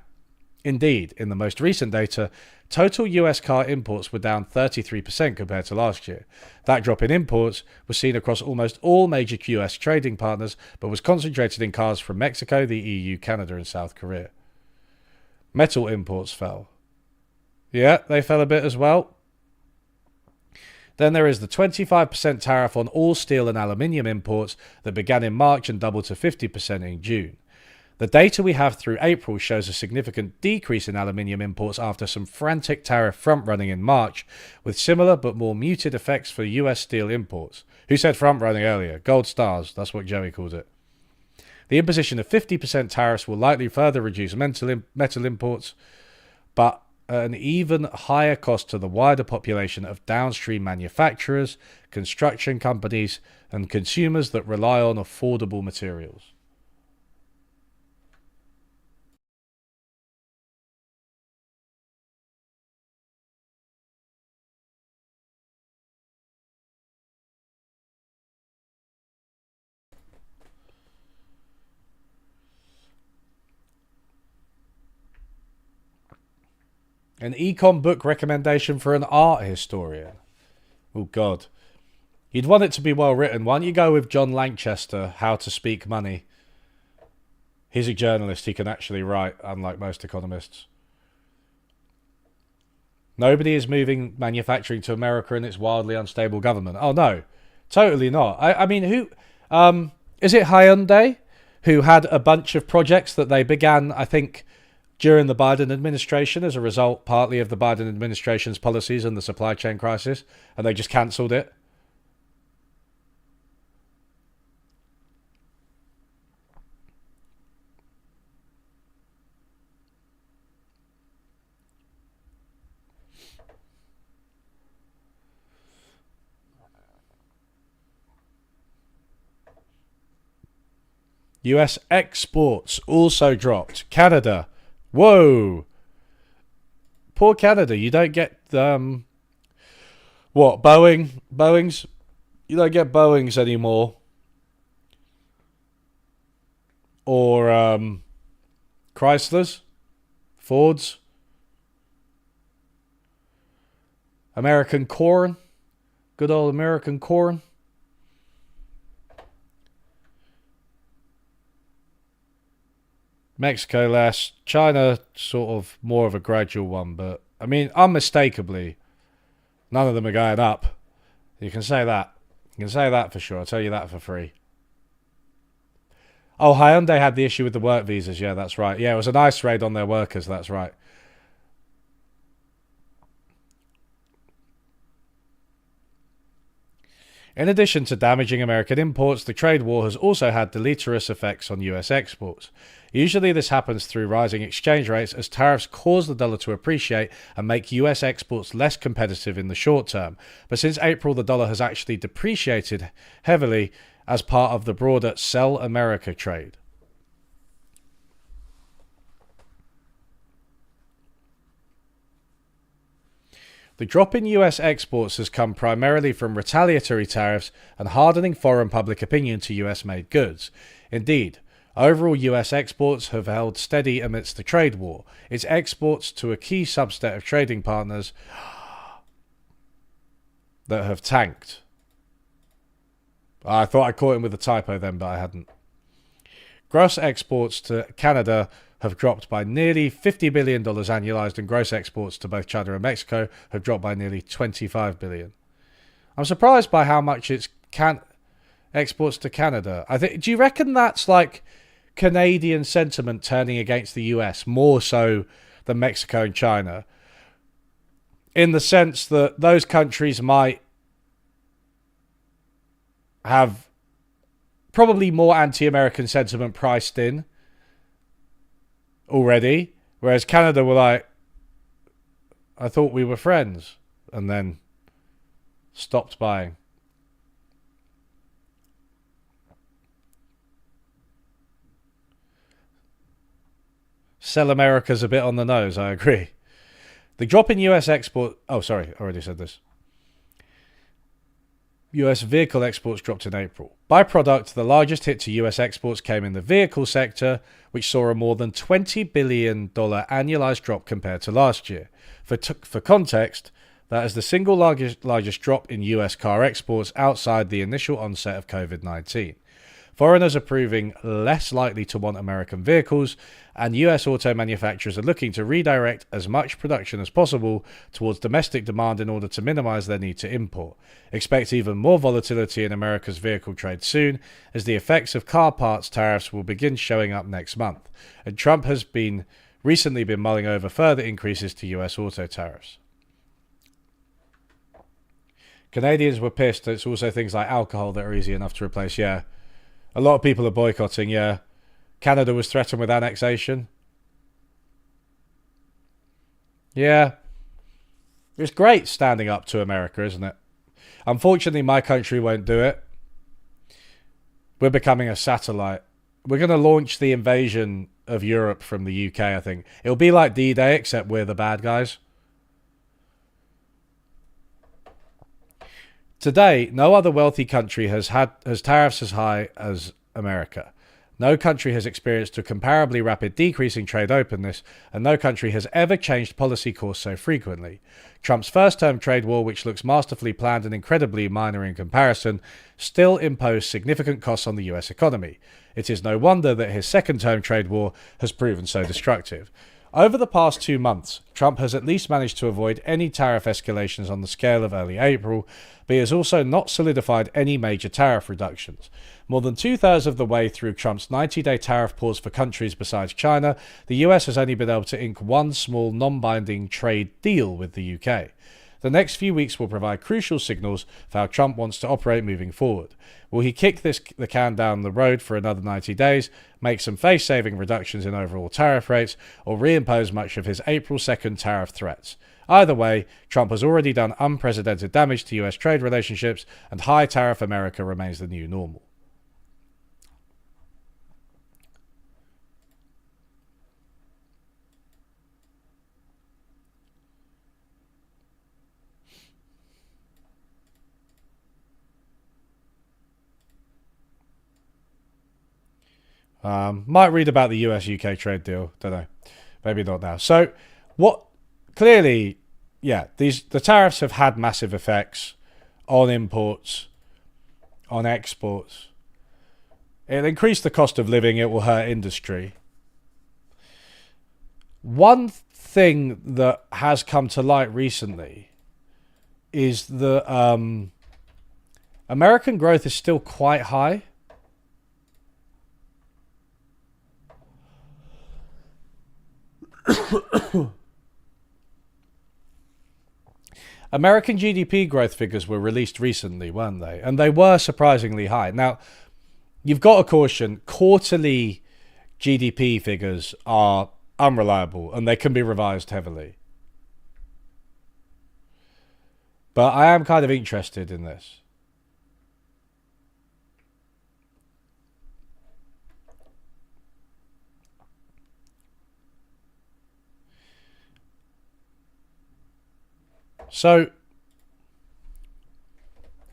Indeed, in the most recent data, total US car imports were down 33% compared to last year. That drop in imports was seen across almost all major US trading partners, but was concentrated in cars from Mexico, the EU, Canada, and South Korea. Metal imports fell. Yeah, they fell a bit as well. Then there is the 25% tariff on all steel and aluminium imports that began in March and doubled to 50% in June. The data we have through April shows a significant decrease in aluminium imports after some frantic tariff front-running in March, with similar but more muted effects for US steel imports. Who said front-running earlier? Gold stars, that's what Joey called it. The imposition of 50% tariffs will likely further reduce metal imports, but at an even higher cost to the wider population of downstream manufacturers, construction companies, and consumers that rely on affordable materials. An econ book recommendation for an art historian. Oh, God. You'd want it to be well written. Why don't you go with John Lanchester, How to Speak Money? He's a journalist. He can actually write, unlike most economists. Nobody is moving manufacturing to America in its wildly unstable government. Oh, no. Totally not. I mean, who... is it Hyundai who had a bunch of projects that they began, I think, during the Biden administration as a result partly of the Biden administration's policies and the supply chain crisis, and they just cancelled it? US exports also dropped. Canada. Whoa. Poor Canada. You don't get what, Boeings? You don't get Boeings anymore. Or Chryslers, Fords, American corn. Good old American corn. Mexico less. China sort of more of a gradual one, but I mean, unmistakably, none of them are going up. You can say that. You can say that for sure. I'll tell you that for free. Oh, Hyundai had the issue with the work visas. Yeah, that's right. Yeah, it was an ICE raid on their workers. That's right. In addition to damaging American imports, the trade war has also had deleterious effects on US exports. Usually this happens through rising exchange rates as tariffs cause the dollar to appreciate and make US exports less competitive in the short term. But since April, the dollar has actually depreciated heavily as part of the broader Sell America trade. The drop in US exports has come primarily from retaliatory tariffs and hardening foreign public opinion to US made goods. Indeed, overall US exports have held steady amidst the trade war. Its exports to a key subset of trading partners that have tanked. I thought I caught him with a typo then, but I hadn't. Gross exports to Canada have dropped by nearly $50 billion annualized, and gross exports to both China and Mexico have dropped by nearly $25 billion. I'm surprised by how much it's exports to Canada. Do you reckon that's like Canadian sentiment turning against the US more so than Mexico and China? In the sense that those countries might have probably more anti-American sentiment priced in already, whereas Canada were like, I thought we were friends, and then stopped buying. Sell America's a bit on the nose, I agree. The drop in US export... Oh, sorry, I already said this. US vehicle exports dropped in April. By product, the largest hit to US exports came in the vehicle sector, which saw a more than $20 billion annualized drop compared to last year. For context, that is the single largest drop in US car exports outside the initial onset of COVID-19. Foreigners are proving less likely to want American vehicles, and US auto manufacturers are looking to redirect as much production as possible towards domestic demand in order to minimize their need to import. Expect even more volatility in America's vehicle trade soon, as the effects of car parts tariffs will begin showing up next month, and Trump has recently been mulling over further increases to US auto tariffs. Canadians were pissed. It's also things like alcohol that are easy enough to replace, yeah. A lot of people are boycotting, yeah. Canada was threatened with annexation. Yeah. It's great standing up to America, isn't it? Unfortunately, my country won't do it. We're becoming a satellite. We're going to launch the invasion of Europe from the UK, I think. It'll be like D-Day, except we're the bad guys. Today, no other wealthy country has tariffs as high as America. No country has experienced a comparably rapid decrease in trade openness, and no country has ever changed policy course so frequently. Trump's first-term trade war, which looks masterfully planned and incredibly minor in comparison, still imposed significant costs on the US economy. It is no wonder that his second-term trade war has proven so destructive. Over the past 2 months, Trump has at least managed to avoid any tariff escalations on the scale of early April, but he has also not solidified any major tariff reductions. More than 2/3 of the way through Trump's 90-day tariff pause for countries besides China, the US has only been able to ink one small non-binding trade deal with the UK. The next few weeks will provide crucial signals for how Trump wants to operate moving forward. Will he kick the can down the road for another 90 days, make some face-saving reductions in overall tariff rates, or reimpose much of his April 2nd tariff threats? Either way, Trump has already done unprecedented damage to US trade relationships, and high tariff America remains the new normal. Might read about the US-UK trade deal. Don't know. Maybe not now. So, what clearly, the tariffs have had massive effects on imports, on exports. It'll increase the cost of living. It will hurt industry. One thing that has come to light recently is that American growth is still quite high. American GDP growth figures were released recently, weren't they? And they were surprisingly high. Now, you've got to caution, quarterly GDP figures are unreliable and they can be revised heavily. But I am kind of interested in this. So,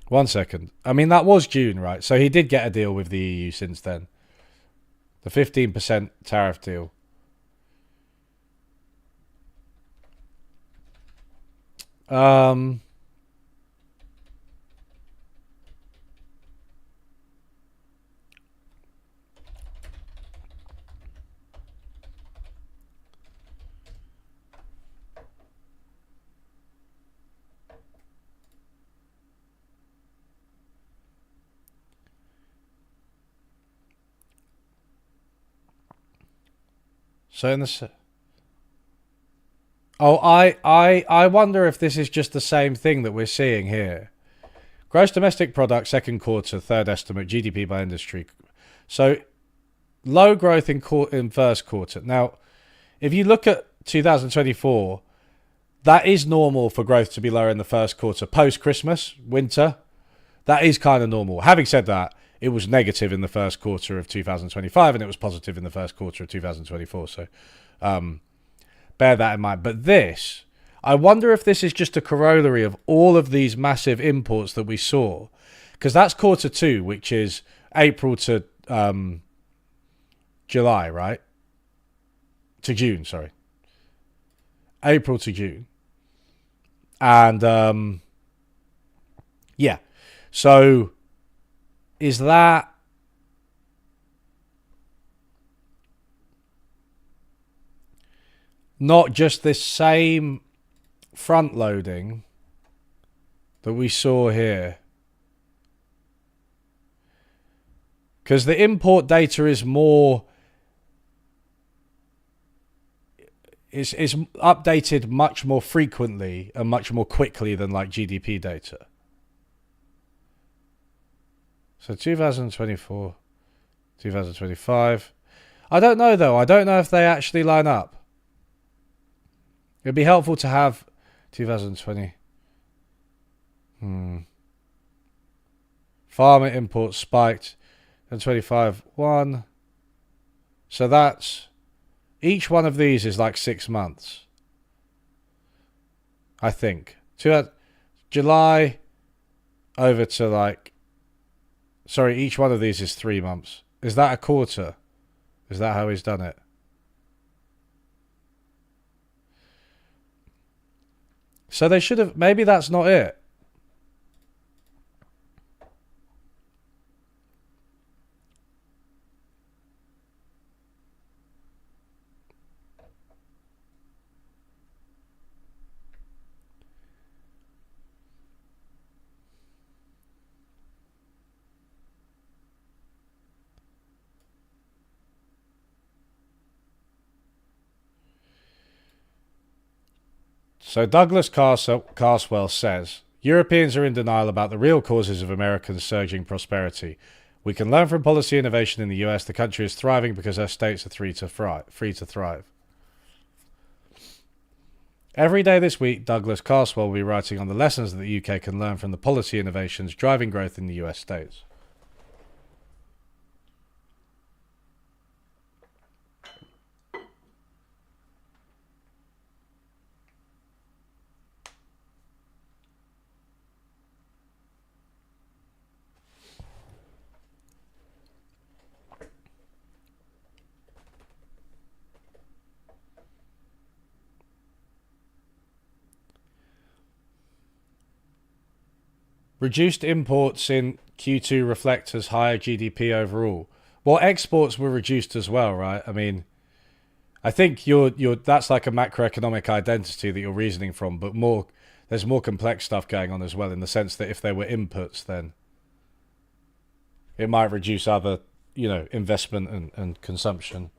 one second. I mean, that was June, right? So he did get a deal with the EU since then. The 15% tariff deal. So in the I wonder if this is just the same thing that we're seeing here. Gross domestic product, second quarter, third estimate, GDP by industry. So low growth in first quarter. Now, if you look at 2024, that is normal for growth to be lower in the first quarter. Post-Christmas, winter, that is kind of normal. Having said that, it was negative in the first quarter of 2025 and it was positive in the first quarter of 2024. So bear that in mind. But this, I wonder if this is just a corollary of all of these massive imports that we saw. Because that's quarter two, which is April to July, right? To June, sorry. April to June. And yeah. So is that not just this same front loading that we saw here? Because the import data is more is updated much more frequently and much more quickly than like GDP data. So 2024, 2025. I don't know though. I don't know if they actually line up. It'd be helpful to have 2020. Farmer imports spiked. And 25, 1. So that's... Each one of these is like 6 months. I think. July over to like... Sorry, each one of these is 3 months. Is that a quarter? Is that how he's done it? So they should have... Maybe that's not it. So Douglas Carswell says, Europeans are in denial about the real causes of Americans' surging prosperity. We can learn from policy innovation in the US. The country is thriving because our states are free to thrive. Every day this week, Douglas Carswell will be writing on the lessons that the UK can learn from the policy innovations driving growth in the US states. Reduced imports in Q2 reflect as higher GDP overall. Well, exports were reduced as well, right? I mean, I think that's like a macroeconomic identity that you're reasoning from, but there's more complex stuff going on as well, in the sense that if there were inputs, then it might reduce other, investment and consumption.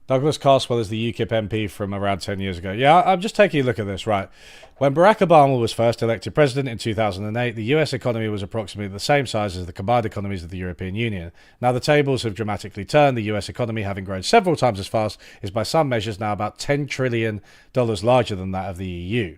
Douglas Carswell is the UKIP MP from around 10 years ago. Yeah, I'm just taking a look at this, right? When Barack Obama was first elected president in 2008, the US economy was approximately the same size as the combined economies of the European Union. Now the tables have dramatically turned. The US economy, having grown several times as fast, is by some measures now about $10 trillion larger than that of the EU.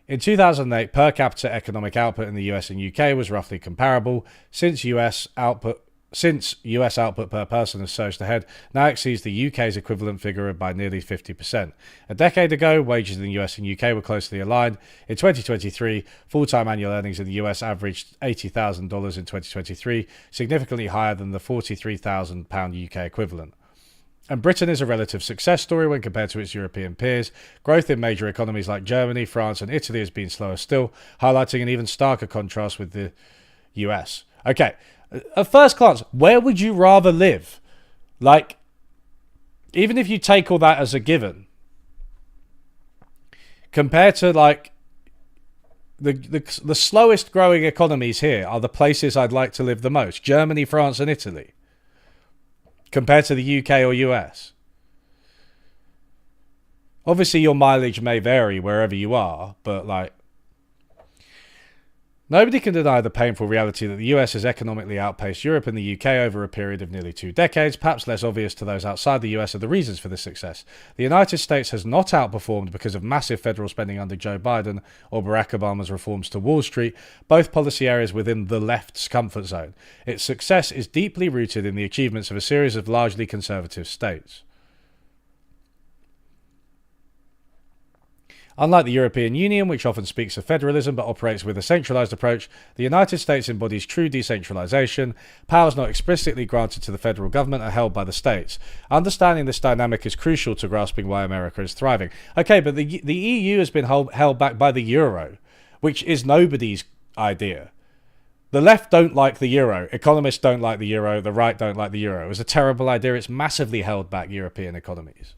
In 2008, per capita economic output in the US and UK was roughly comparable. Since US output per person has surged ahead, now exceeds the UK's equivalent figure by nearly 50%. A decade ago, wages in the US and UK were closely aligned. In 2023, full-time annual earnings in the US averaged $80,000 in 2023, significantly higher than the £43,000 UK equivalent. And Britain is a relative success story when compared to its European peers. Growth in major economies like Germany, France, and Italy has been slower still, highlighting an even starker contrast with the US. Okay. At first glance, where would you rather live? Like, even if you take all that as a given, compared to like the slowest growing economies here are the places I'd like to live the most: Germany, France, and Italy, compared to the UK or US. Obviously, your mileage may vary wherever you are, but like, nobody can deny the painful reality that the US has economically outpaced Europe and the UK over a period of nearly 2 decades. Perhaps less obvious to those outside the US are the reasons for this success. The United States has not outperformed because of massive federal spending under Joe Biden or Barack Obama's reforms to Wall Street, both policy areas within the left's comfort zone. Its success is deeply rooted in the achievements of a series of largely conservative states. Unlike the European Union, which often speaks of federalism but operates with a centralized approach, the United States embodies true decentralization. Powers not explicitly granted to the federal government are held by the states. Understanding this dynamic is crucial to grasping why America is thriving. Okay, but the EU has been held back by the euro, which is nobody's idea. The left don't like the euro. Economists don't like the euro. The right don't like the euro. It's a terrible idea. It's massively held back European economies.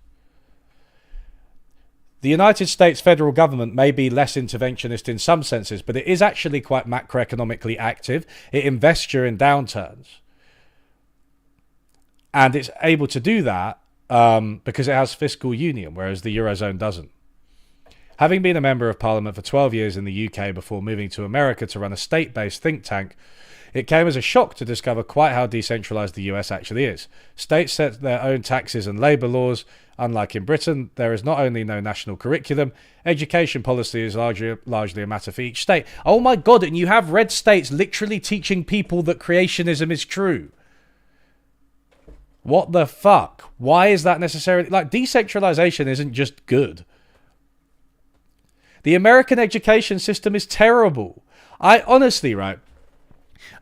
The United States federal government may be less interventionist in some senses, but it is actually quite macroeconomically active. It invests during downturns. And it's able to do that because it has fiscal union, whereas the Eurozone doesn't. Having been a member of Parliament for 12 years in the UK before moving to America to run a state-based think tank, it came as a shock to discover quite how decentralized the US actually is. States set their own taxes and labour laws. Unlike in Britain, there is not only no national curriculum, education policy is largely a matter for each state. Oh my God, and you have red states literally teaching people that creationism is true. What the fuck? Why is that necessarily... Like, decentralization isn't just good. The American education system is terrible. I honestly, right,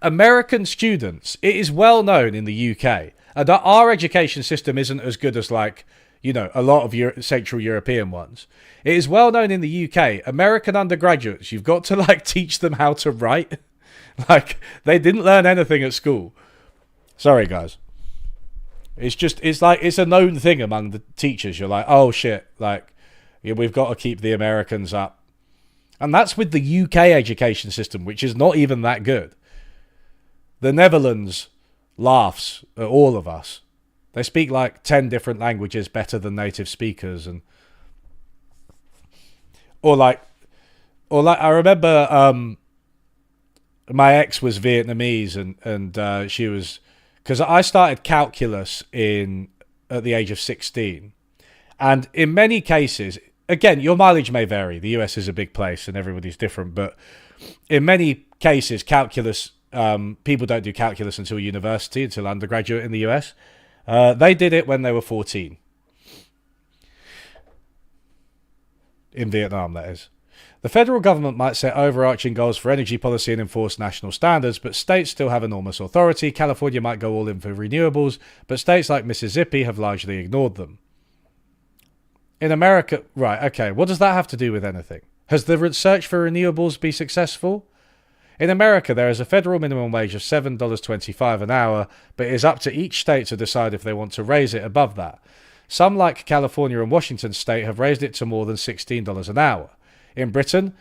American students, it is well known in the UK that our education system isn't as good as, like, you know, a lot of Central European ones. It is well known in the UK, American undergraduates, you've got to, like, teach them how to write. Like, they didn't learn anything at school. Sorry, guys. It's like, it's a known thing among the teachers. You're like, oh shit, like, yeah, we've got to keep the Americans up. And that's with the UK education system, which is not even that good. The Netherlands laughs at all of us. They speak like 10 different languages better than native speakers. And or like I remember my ex was Vietnamese, and she was, because I started calculus at the age of 16. And in many cases, again, your mileage may vary. The US is a big place and everybody's different. But in many cases, calculus, people don't do calculus until university, until undergraduate in the US. They did it when they were 14. In Vietnam, that is. The federal government might set overarching goals for energy policy and enforce national standards, but states still have enormous authority. California might go all in for renewables, but states like Mississippi have largely ignored them. In America, right, okay, what does that have to do with anything? Has the search for renewables been successful? In America, there is a federal minimum wage of $7.25 an hour, but it is up to each state to decide if they want to raise it above that. Some, like California and Washington State, have raised it to more than $16 an hour. In Britain,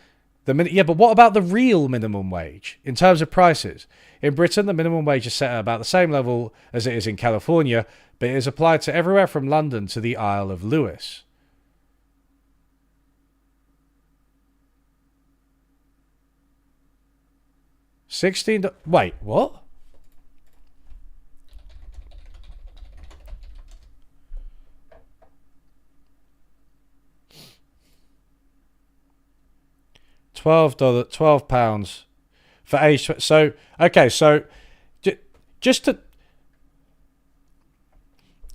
but what about the real minimum wage in terms of prices? In Britain, the minimum wage is set at about the same level as it is in California, but it is applied to everywhere from London to the Isle of Lewis. Wait, what? £12 for age. So, okay, so just to.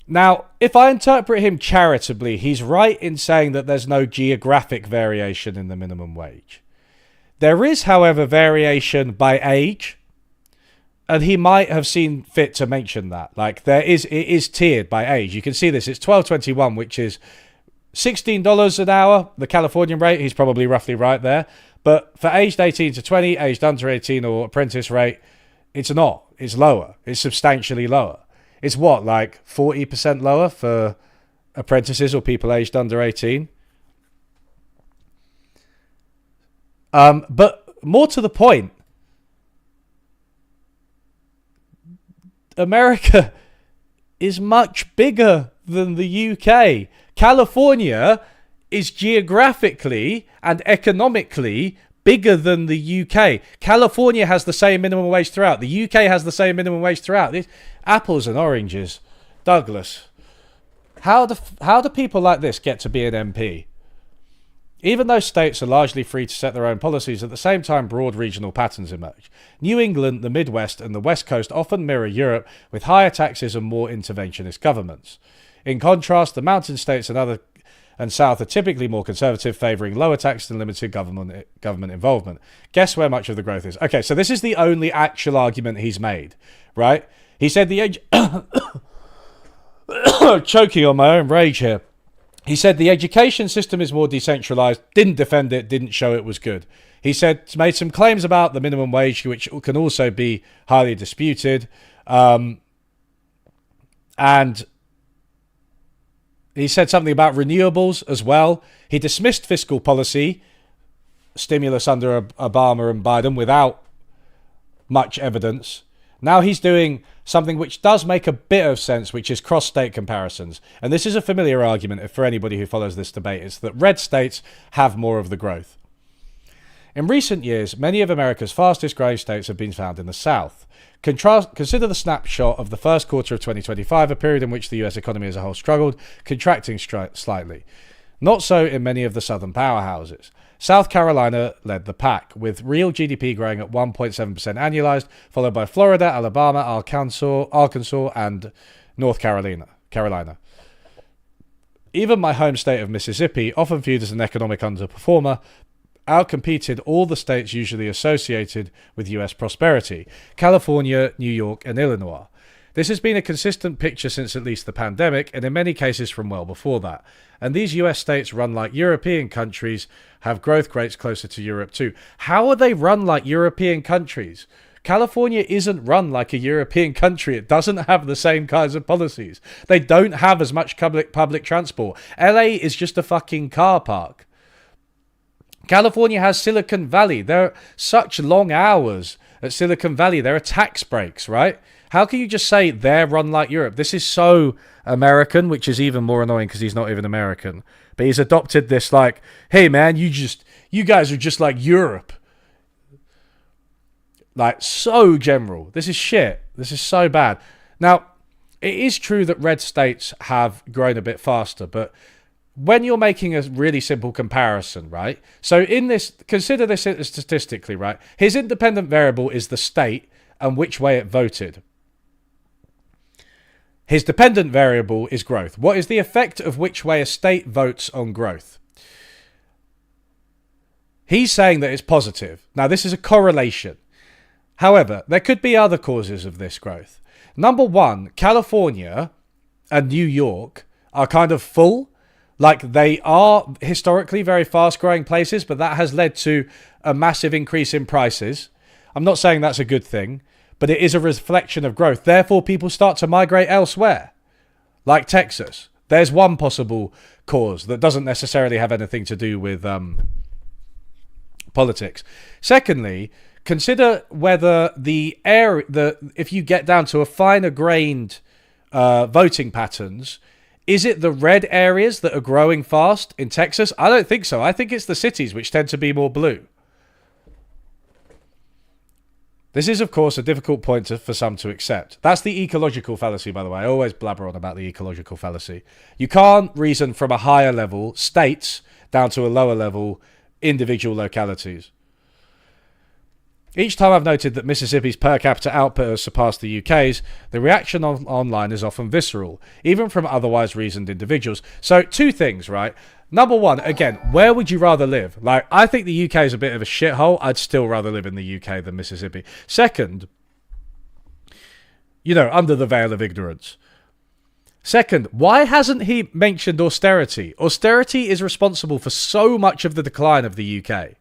Now, if I interpret him charitably, he's right in saying that there's no geographic variation in the minimum wage. There is, however, variation by age, and he might have seen fit to mention that. Like, it is tiered by age. You can see this. It's $12.21, which is $16 an hour, the Californian rate. He's probably roughly right there. But for aged 18 to 20, aged under 18 or apprentice rate, it's not. It's lower. It's substantially lower. It's what, like 40% lower for apprentices or people aged under 18? But more to the point, America is much bigger than the UK. California is geographically and economically bigger than the UK. California has the same minimum wage throughout. The UK has the same minimum wage throughout. Apples and oranges. Douglas, how do people like this get to be an MP? Even though states are largely free to set their own policies, at the same time broad regional patterns emerge. New England, the Midwest, and the West Coast often mirror Europe with higher taxes and more interventionist governments. In contrast, the mountain states and South are typically more conservative, favouring lower taxes and limited government involvement. Guess where much of the growth is? Okay, so this is the only actual argument he's made, right? He said the age... Choking on my own rage here. He said the education system is more decentralised, didn't defend it, didn't show it was good. He made some claims about the minimum wage, which can also be highly disputed. And he said something about renewables as well. He dismissed fiscal policy, stimulus under Obama and Biden, without much evidence. Now he's doing something which does make a bit of sense, which is cross-state comparisons. And this is a familiar argument for anybody who follows this debate. It's that red states have more of the growth. In recent years, many of America's fastest-growing states have been found in the South. Consider the snapshot of the first quarter of 2025, a period in which the US economy as a whole struggled, contracting slightly. Not so in many of the southern powerhouses. South Carolina led the pack, with real GDP growing at 1.7% annualized, followed by Florida, Alabama, Arkansas, and North Carolina. Even my home state of Mississippi, often viewed as an economic underperformer, outcompeted all the states usually associated with US prosperity: California, New York, and Illinois. This has been a consistent picture since at least the pandemic, and in many cases from well before that. And these US states run like European countries, have growth rates closer to Europe too. How are they run like European countries? California isn't run like a European country. It doesn't have the same kinds of policies. They don't have as much public transport. LA is just a fucking car park. California has Silicon Valley. There are such long hours at Silicon Valley. There are tax breaks, right? How can you just say they're run like Europe? This is so American, which is even more annoying because he's not even American. But he's adopted this like, hey man, you guys are just like Europe. Like, so general. This is shit. This is so bad. Now, it is true that red states have grown a bit faster, but when you're making a really simple comparison, right? So in this, consider this statistically, right? His independent variable is the state and which way it voted. His dependent variable is growth. What is the effect of which way a state votes on growth? He's saying that it's positive. Now, this is a correlation. However, there could be other causes of this growth. Number one, California and New York are kind of full. Like, they are historically very fast-growing places, but that has led to a massive increase in prices. I'm not saying that's a good thing, but it is a reflection of growth. Therefore, people start to migrate elsewhere, like Texas. There's one possible cause that doesn't necessarily have anything to do with politics. Secondly, consider whether if you get down to a finer grained voting patterns, is it the red areas that are growing fast in Texas? I don't think so. I think it's the cities which tend to be more blue. This is, of course, a difficult point for some to accept. That's the ecological fallacy, by the way. I always blabber on about the ecological fallacy. You can't reason from a higher level, states, down to a lower level, individual localities. Each time I've noted that Mississippi's per capita output has surpassed the UK's, the reaction online is often visceral, even from otherwise reasoned individuals. So, two things, right? Number one, again, where would you rather live? Like, I think the UK is a bit of a shithole. I'd still rather live in the UK than Mississippi. Second, under the veil of ignorance. Second, why hasn't he mentioned austerity? Austerity is responsible for so much of the decline of the UK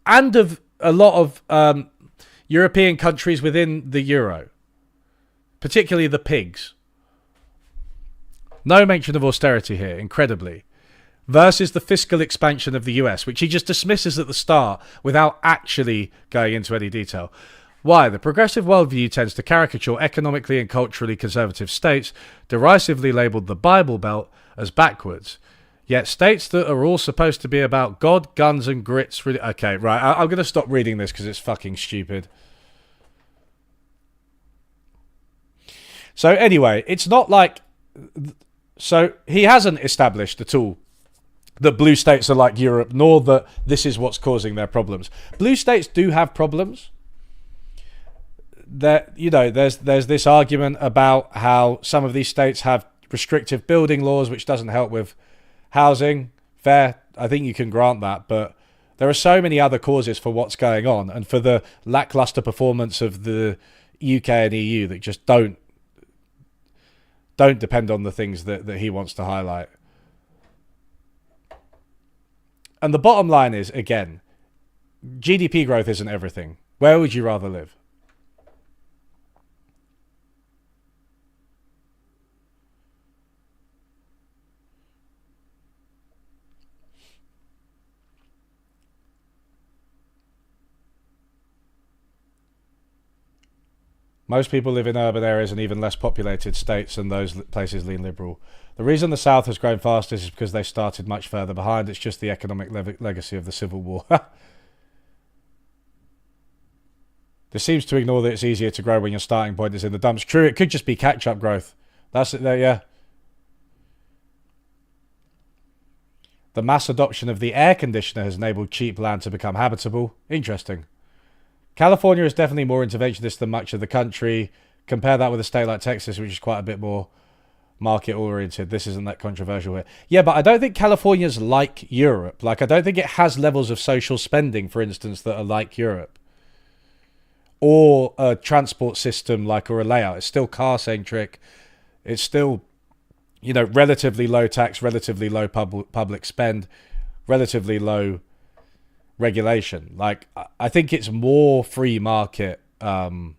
and of a lot of European countries within the euro, particularly the pigs. No mention of austerity here, incredibly. Versus the fiscal expansion of the US, which he just dismisses at the start without actually going into any detail. Why? The progressive worldview tends to caricature economically and culturally conservative states, derisively labelled the Bible Belt, as backwards. Yet states that are all supposed to be about God, guns, and grits... Okay, right, I'm going to stop reading this because it's fucking stupid. So anyway, it's not like... So he hasn't established at all that blue states are like Europe, nor that this is what's causing their problems. Blue states do have problems. There's this argument about how some of these states have restrictive building laws, which doesn't help with housing. Fair, I think you can grant that, but there are so many other causes for what's going on and for the lackluster performance of the UK and EU that just don't depend on the things that he wants to highlight. And the bottom line is, again, GDP growth isn't everything. Where would you rather live? Most people live in urban areas and even less populated states, and those places lean liberal. The reason the South has grown fastest is because they started much further behind. It's just the economic legacy of the Civil War. This seems to ignore that it's easier to grow when your starting point is in the dumps. True, it could just be catch-up growth. That's it there, yeah. The mass adoption of the air conditioner has enabled cheap land to become habitable. Interesting. California is definitely more interventionist than much of the country. Compare that with a state like Texas, which is quite a bit more market oriented. This isn't that controversial here. Yeah, but I don't think California's like Europe. Like, I don't think it has levels of social spending, for instance, that are like Europe. Or a transport system or a layout. It's still car centric. It's still, relatively low tax, relatively low public spend, relatively low regulation. Like, I think it's more free market than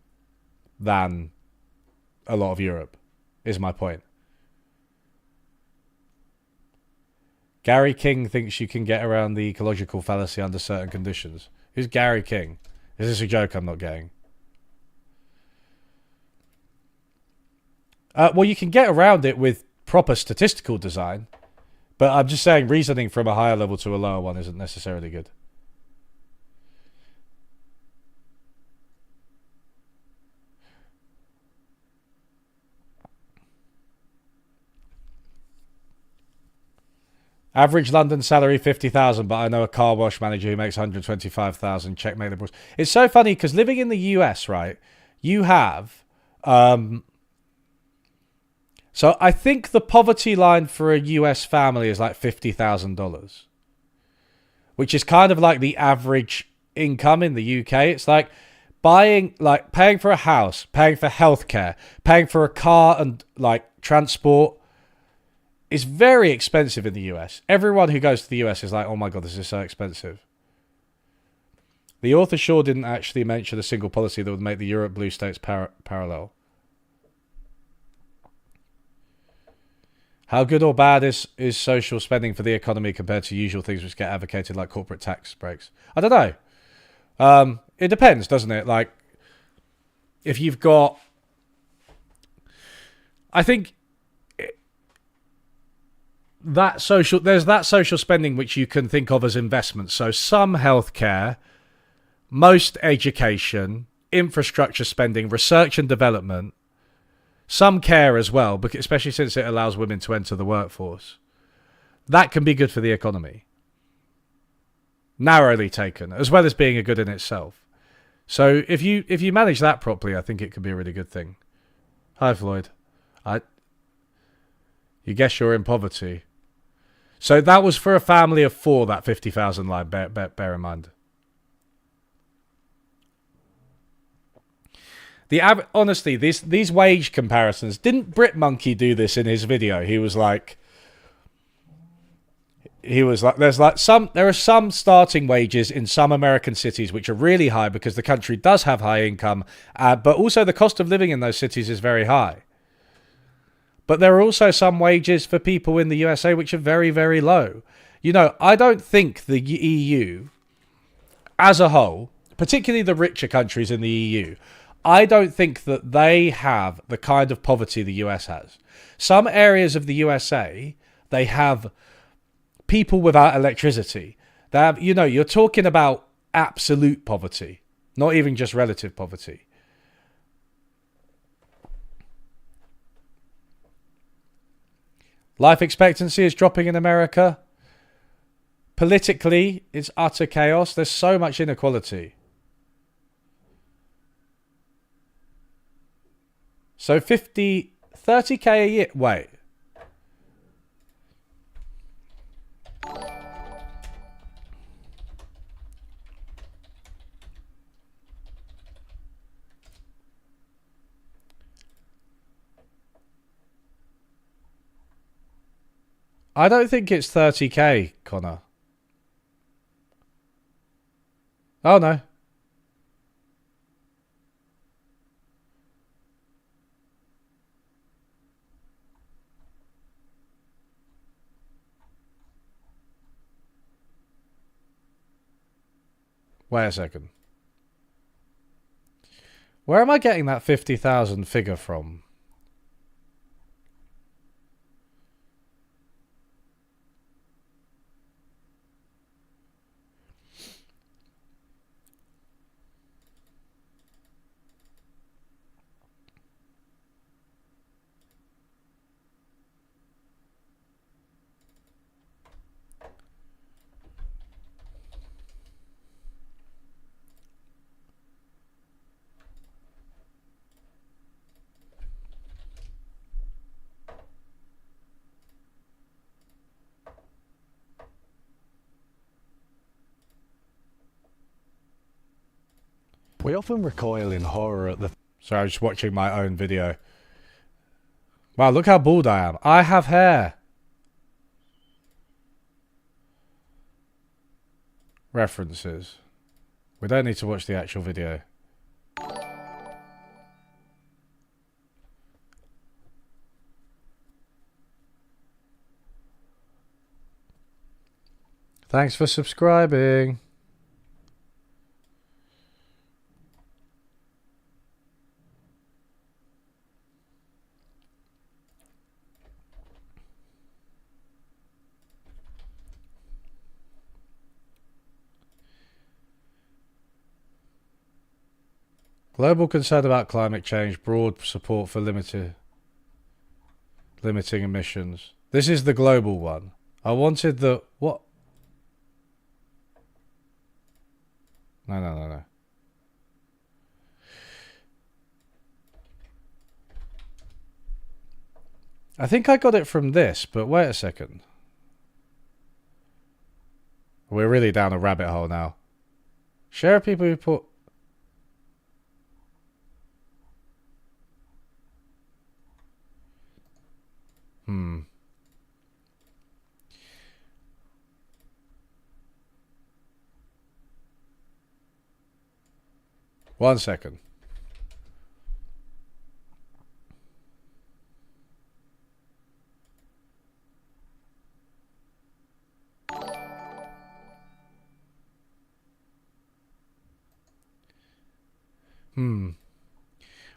a lot of Europe, is my point. Gary King thinks you can get around the ecological fallacy under certain conditions. Who's Gary King? Is this a joke I'm not getting? Well, you can get around it with proper statistical design, but I'm just saying reasoning from a higher level to a lower one isn't necessarily good. Average London salary 50,000, but I know a car wash manager who makes 125,000. Checkmate liberals. It's so funny because living in the US, right? You have, so I think the poverty line for a US family is like $50,000, which is kind of like the average income in the UK. It's like paying for a house, paying for healthcare, paying for a car and transport. It's very expensive in the US. Everyone who goes to the US is like, oh my God, this is so expensive. The author sure didn't actually mention a single policy that would make the Europe blue states parallel. How good or bad is social spending for the economy compared to usual things which get advocated like corporate tax breaks? I don't know. It depends, doesn't it? Like, if you've got... I think... there's that social spending which you can think of as investments. So some healthcare, most education, infrastructure spending, research and development, some care as well, because especially since it allows women to enter the workforce. That can be good for the economy. Narrowly taken, as well as being a good in itself. So if you manage that properly, I think it could be a really good thing. Hi, Floyd. You guess you're in poverty. So that was for a family of 4, that 50,000 line, bear in mind. Honestly, these wage comparisons, didn't Brit Monkey do this in his video? He was like, there are some starting wages in some American cities which are really high because the country does have high income, but also the cost of living in those cities is very high. But there are also some wages for people in the USA which are very, very low. I don't think the EU as a whole, particularly the richer countries in the EU, I don't think that they have the kind of poverty the US has. Some areas of the USA, they have people without electricity. They have, you're talking about absolute poverty, not even just relative poverty. Life expectancy is dropping in America. Politically, it's utter chaos. There's so much inequality. So 30k a year. Wait. I don't think it's 30k, Connor. Oh, no. Wait a second. Where am I getting that 50,000 figure from? We often recoil in horror at the... Sorry, I was just watching my own video. Wow, look how bald I am. I have hair. References. We don't need to watch the actual video. Thanks for subscribing. Global concern about climate change, broad support for limiting emissions. This is the global one. I wanted the... What? No. I think I got it from this, but wait a second. We're really down a rabbit hole now. Share of people who put... One second.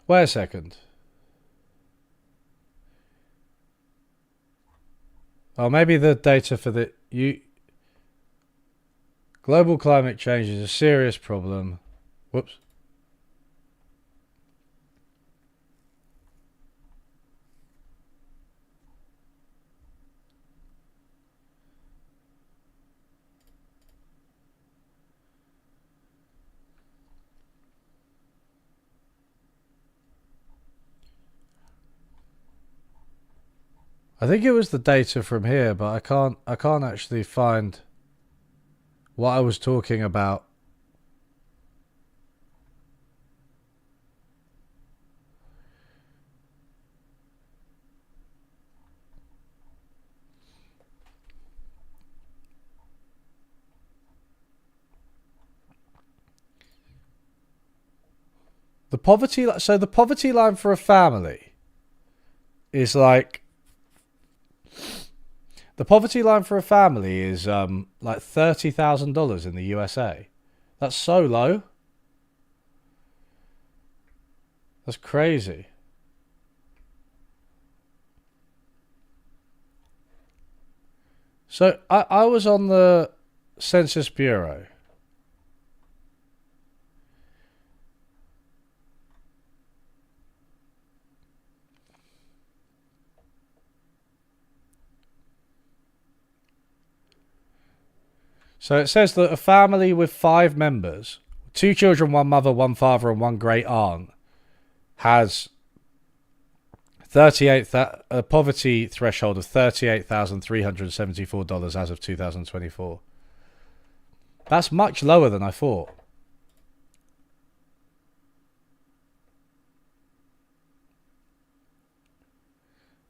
Wait a second. Oh, maybe the data for the... Global climate change is a serious problem. Whoops. I think it was the data from here, but I can't actually find what I was talking about. The poverty line for a family is like... The poverty line for a family is like $30,000 in the USA. That's so low. That's crazy. So I was on the Census Bureau. So it says that a family with 5 members, 2 children, 1 mother, 1 father, and 1 great aunt, has a poverty threshold of $38,374 as of 2024. That's much lower than I thought.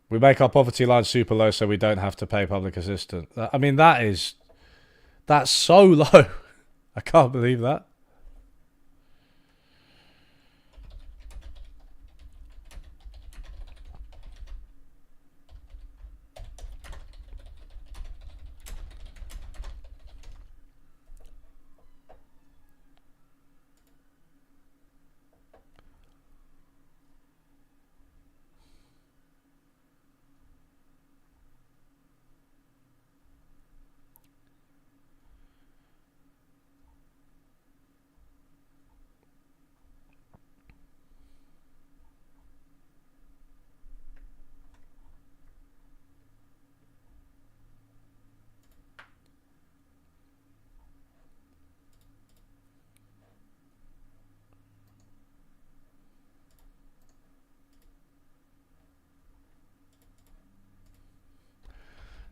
We make our poverty line super low so we don't have to pay public assistance. I mean, that's so low. I can't believe that.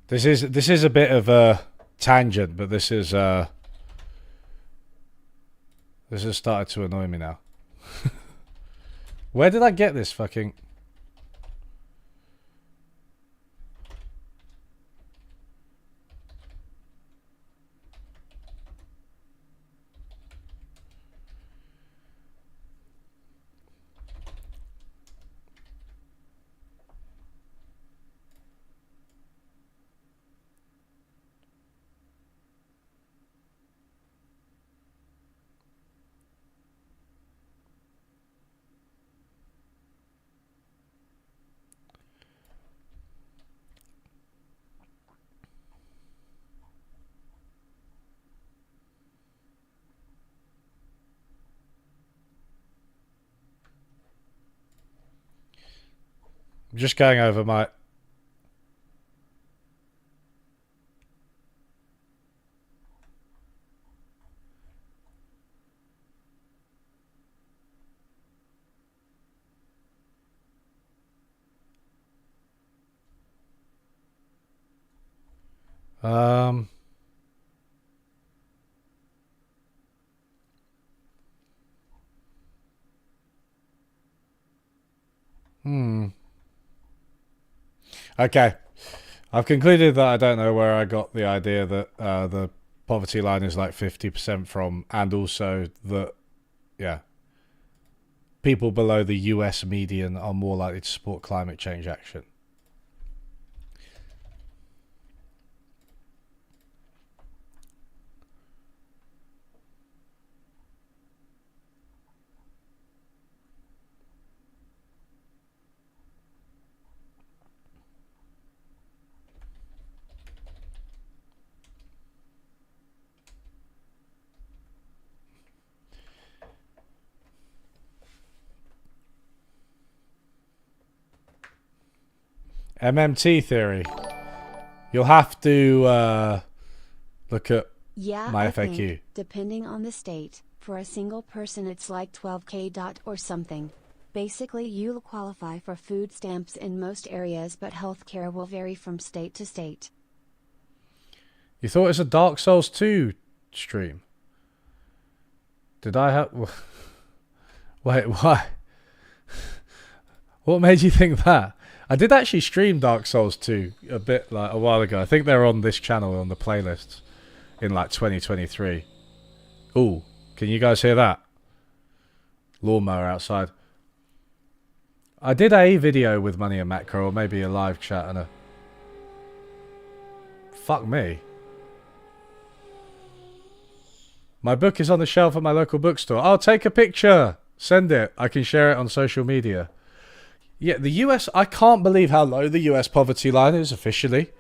This is a bit of a tangent, but this is This has started to annoy me now. Where did I get this fucking... I'm just going over my... Um... Okay. I've concluded that I don't know where I got the idea that the poverty line is like 50% from, and also that, yeah, people below the US median are more likely to support climate change action. MMT theory. You'll have to look at my FAQ. Think, depending on the state, for a single person it's like 12k dot or something. Basically you'll qualify for food stamps in most areas, but healthcare will vary from state to state. You thought it was a Dark Souls 2 stream? Did I have... Wait, why? What made you think that? I did actually stream Dark Souls 2 a bit like a while ago. I think they're on this channel on the playlists in like 2023. Ooh, can you guys hear that? Lawnmower outside. I did a video with Money and Macro, or maybe a live chat and a... Fuck me. My book is on the shelf at my local bookstore. I'll take a picture. Send it. I can share it on social media. Yeah, the US... I can't believe how low the US poverty line is officially.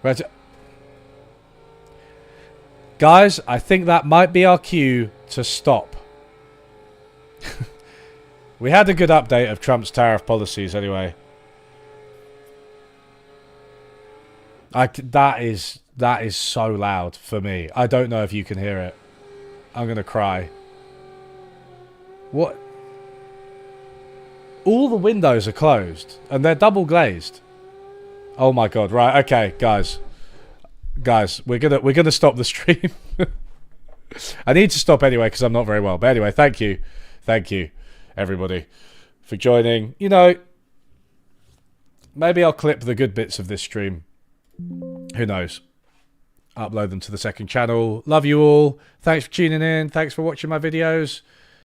Right. Guys, I think that might be our cue to stop. We had a good update of Trump's tariff policies anyway. That is so loud for me. I don't know if you can hear it. I'm going to cry. What? All the windows are closed and they're double glazed. Oh my god, right, okay, guys. Guys, we're gonna stop the stream. I need to stop anyway because I'm not very well. But anyway, thank you, everybody, for joining. You know, maybe I'll clip the good bits of this stream. Who knows? Upload them to the second channel. Love you all. Thanks for tuning in. Thanks for watching my videos.